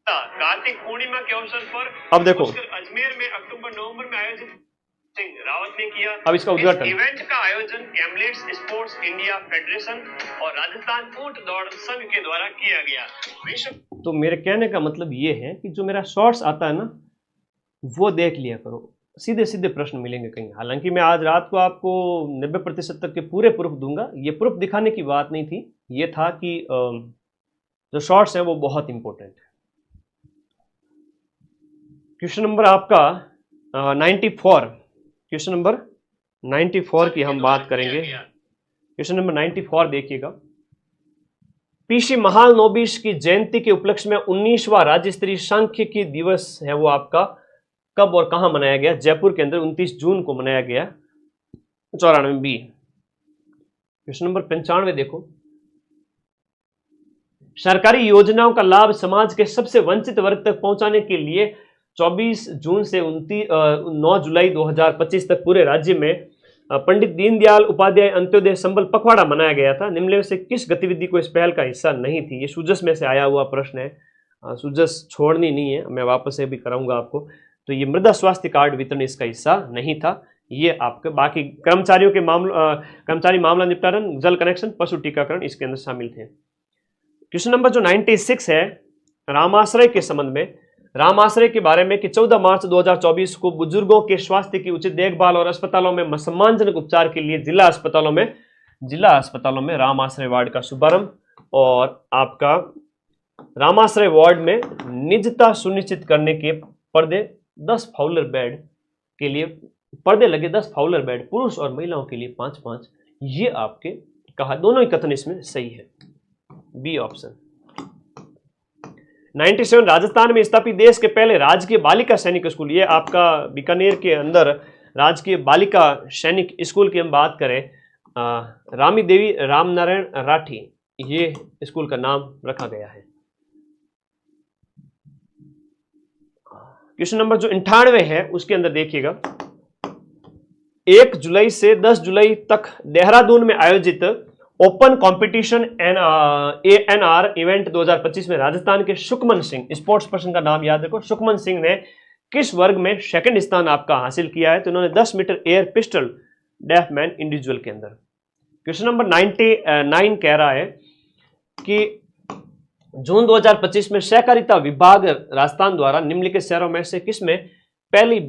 कार्तिक पूर्णिमा के अवसर पर अब देखो अजमेर में अक्टूबर-नवंबर में आयोजित सिंह रावत ने किया। अब इसका उद्घाटन इवेंट का आयोजन कैमलेट्स स्पोर्ट्स इंडिया फेडरेशन और राजस्थान ऊंट दौड़ संघ के द्वारा किया गया। तो मेरे कहने का मतलब ये है कि जो मेरा शॉर्ट्स आता है ना, वो देख लिया करो, सीधे सीधे प्रश्न मिलेंगे कहीं। हालांकि मैं आज रात को आपको 90% तक के पूरे प्रूफ दूंगा। ये प्रूफ दिखाने की बात नहीं थी, ये था कि जो शॉर्ट्स हैं वो बहुत इंपॉर्टेंट है। क्वेश्चन नंबर आपका 94, क्वेश्चन नंबर 94 की हम बात करेंगे। क्वेश्चन नंबर 94 देखिएगा। पीसी महालनोबिस की जयंती के उपलक्ष्य में 19वां राज्य स्तरीय सांख्यिकी दिवस है, वो आपका कब और कहां मनाया गया? जयपुर के अंदर 29 जून को मनाया गया, 94 बी। क्वेश्चन नंबर 95 देखो। सरकारी योजनाओं का लाभ समाज के सबसे वंचित वर्ग तक पहुंचाने के लिए 24 जून से 9 जुलाई 2025 तक पूरे राज्य में पंडित दीनदयाल उपाध्याय अंत्योदय संबल पखवाड़ा मनाया गया था। निम्न में से किस गतिविधि को इस पहल का हिस्सा नहीं थी? ये सूजस में से आया हुआ प्रश्न है, सूजस छोड़नी नहीं है, मैं वापस से भी कराऊंगा आपको। तो ये मृदा स्वास्थ्य कार्ड वितरण इसका हिस्सा नहीं था। ये आपके बाकी कर्मचारियों के कर्मचारी मामला निपटारण, जल कनेक्शन, पशु टीकाकरण इसके अंदर शामिल थे। क्वेश्चन नंबर जो 96 है रामाश्रय के संबंध में, रामाश्रय के बारे में कि 14 मार्च 2024 को बुजुर्गों के स्वास्थ्य की उचित देखभाल और अस्पतालों में सम्मानजनक उपचार के लिए जिला अस्पतालों में रामाश्रय वार्ड का शुभारंभ, और आपका रामाश्रय वार्ड में निजता सुनिश्चित करने के पर्दे 10 फाउलर बेड के लिए पर्दे लगे, 10 फाउलर बेड पुरुष और महिलाओं के लिए 5-5। ये आपके कहा, दोनों ही कथन इसमें सही है, बी ऑप्शन। 97 राजस्थान में स्थापित देश के पहले राजकीय बालिका सैनिक स्कूल, ये आपका बीकानेर के अंदर राजकीय बालिका सैनिक स्कूल की हम बात करें, रामी देवी रामनारायण राठी, ये स्कूल का नाम रखा गया है। क्वेश्चन नंबर जो 98 है उसके अंदर देखिएगा, 1 जुलाई से 10 जुलाई तक देहरादून में आयोजित ओपन कंपटीशन ANR इवेंट 2025 में राजस्थान के सुखमन सिंह, स्पोर्ट्स पर्सन का नाम याद रखो, सुखमन सिंह ने किस वर्ग में सेकंड स्थान आपका हासिल किया है? तो उन्होंने 10 metre air pistol deaf man individual के अंदर। क्वेश्चन नंबर 99 कह रहा है कि जून 2025 में सहकारिता विभाग राजस्थान द्वारा निम्नलिखित शहरों में से किसमें पहली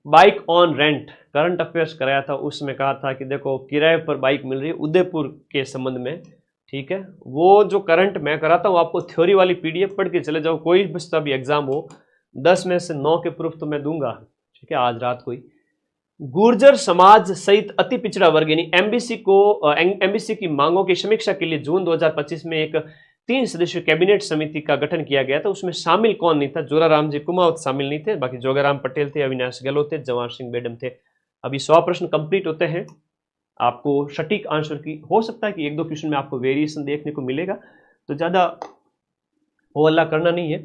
bike on rent current affairs कराया था? उसमें कहा था कि देखो किराए पर बाइक मिल रही है उदयपुर के संबंध में, ठीक है। वो जो करंट मैं कराता हूँ आपको थ्योरी वाली PDF पढ़ के चले जाओ, कोई भी एग्जाम हो 10 में से 9 के प्रूफ तो मैं दूंगा, ठीक है, आज रात को ही। गुर्जर समाज सहित अति पिछड़ा वर्ग यानी MBC की मांगों की समीक्षा के लिए जून 2025 में एक 3 सदस्यीय कैबिनेट समिति का गठन किया गया था। उसमें शामिल कौन नहीं था? जोराराम जी कुमावत शामिल नहीं थे, बाकी जोगाराम पटेल थे, अविनाश गहलोत थे, जवाहर सिंह बेडम थे। अभी 100 प्रश्न कंप्लीट होते हैं, आपको सटीक आंसर की हो सकता है कि 1-2 क्वेश्चन में आपको वेरिएशन देखने को मिलेगा, तो ज़्यादा हो हल्ला करना नहीं है,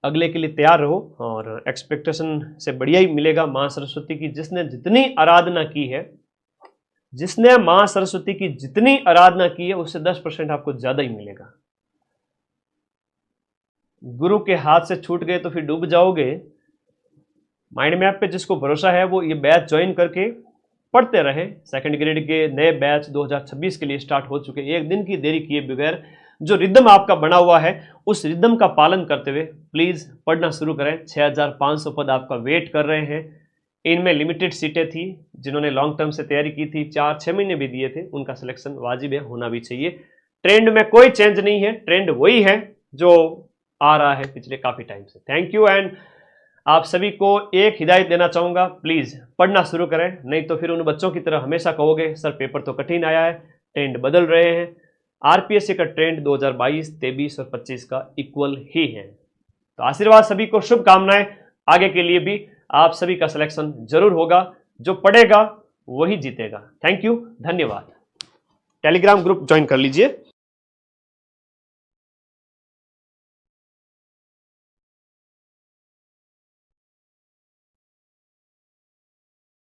अगले के लिए तैयार रहो और एक्सपेक्टेशन से बढ़िया ही मिलेगा। माँ सरस्वती की जिसने जितनी आराधना की है, जिसने माँ सरस्वती की जितनी आराधना की है उससे 10% आपको ज़्यादा ही मिलेगा। गुरु के हाथ से छूट गए तो फिर डूब जाओगे। माइंड मैप पे जिसको भरोसा है वो ये बैच ज्वाइन करके पढ़ते रहे। सेकंड ग्रेड के नए बैच 2026 के लिए स्टार्ट हो चुके, एक दिन की देरी किए बगैर जो रिदम आपका बना हुआ है उस रिदम का पालन करते हुए प्लीज पढ़ना शुरू करें। 6500 पद आपका वेट कर रहे हैं, इनमें लिमिटेड सीटें थी, जिन्होंने लॉन्ग टर्म से तैयारी की थी 4-6 महीने भी दिए थे, उनका सिलेक्शन वाजिब है, होना भी चाहिए। ट्रेंड में कोई चेंज नहीं है, ट्रेंड वही है जो आ रहा है पिछले काफी टाइम से। Thank you. एंड आप सभी को एक हिदायत देना चाहूंगा, प्लीज पढ़ना शुरू करें, नहीं तो फिर उन बच्चों की तरह हमेशा कहोगे सर पेपर तो कठिन आया है, ट्रेंड बदल रहे हैं। आरपीएससी का ट्रेंड 2022, 23 और 25 का इक्वल ही है। तो आशीर्वाद सभी को, शुभकामनाएं आगे के लिए भी। आप सभी का सिलेक्शन जरूर होगा, जो पढ़ेगा वही जीतेगा। थैंक यू, धन्यवाद। टेलीग्राम ग्रुप ज्वाइन कर लीजिए।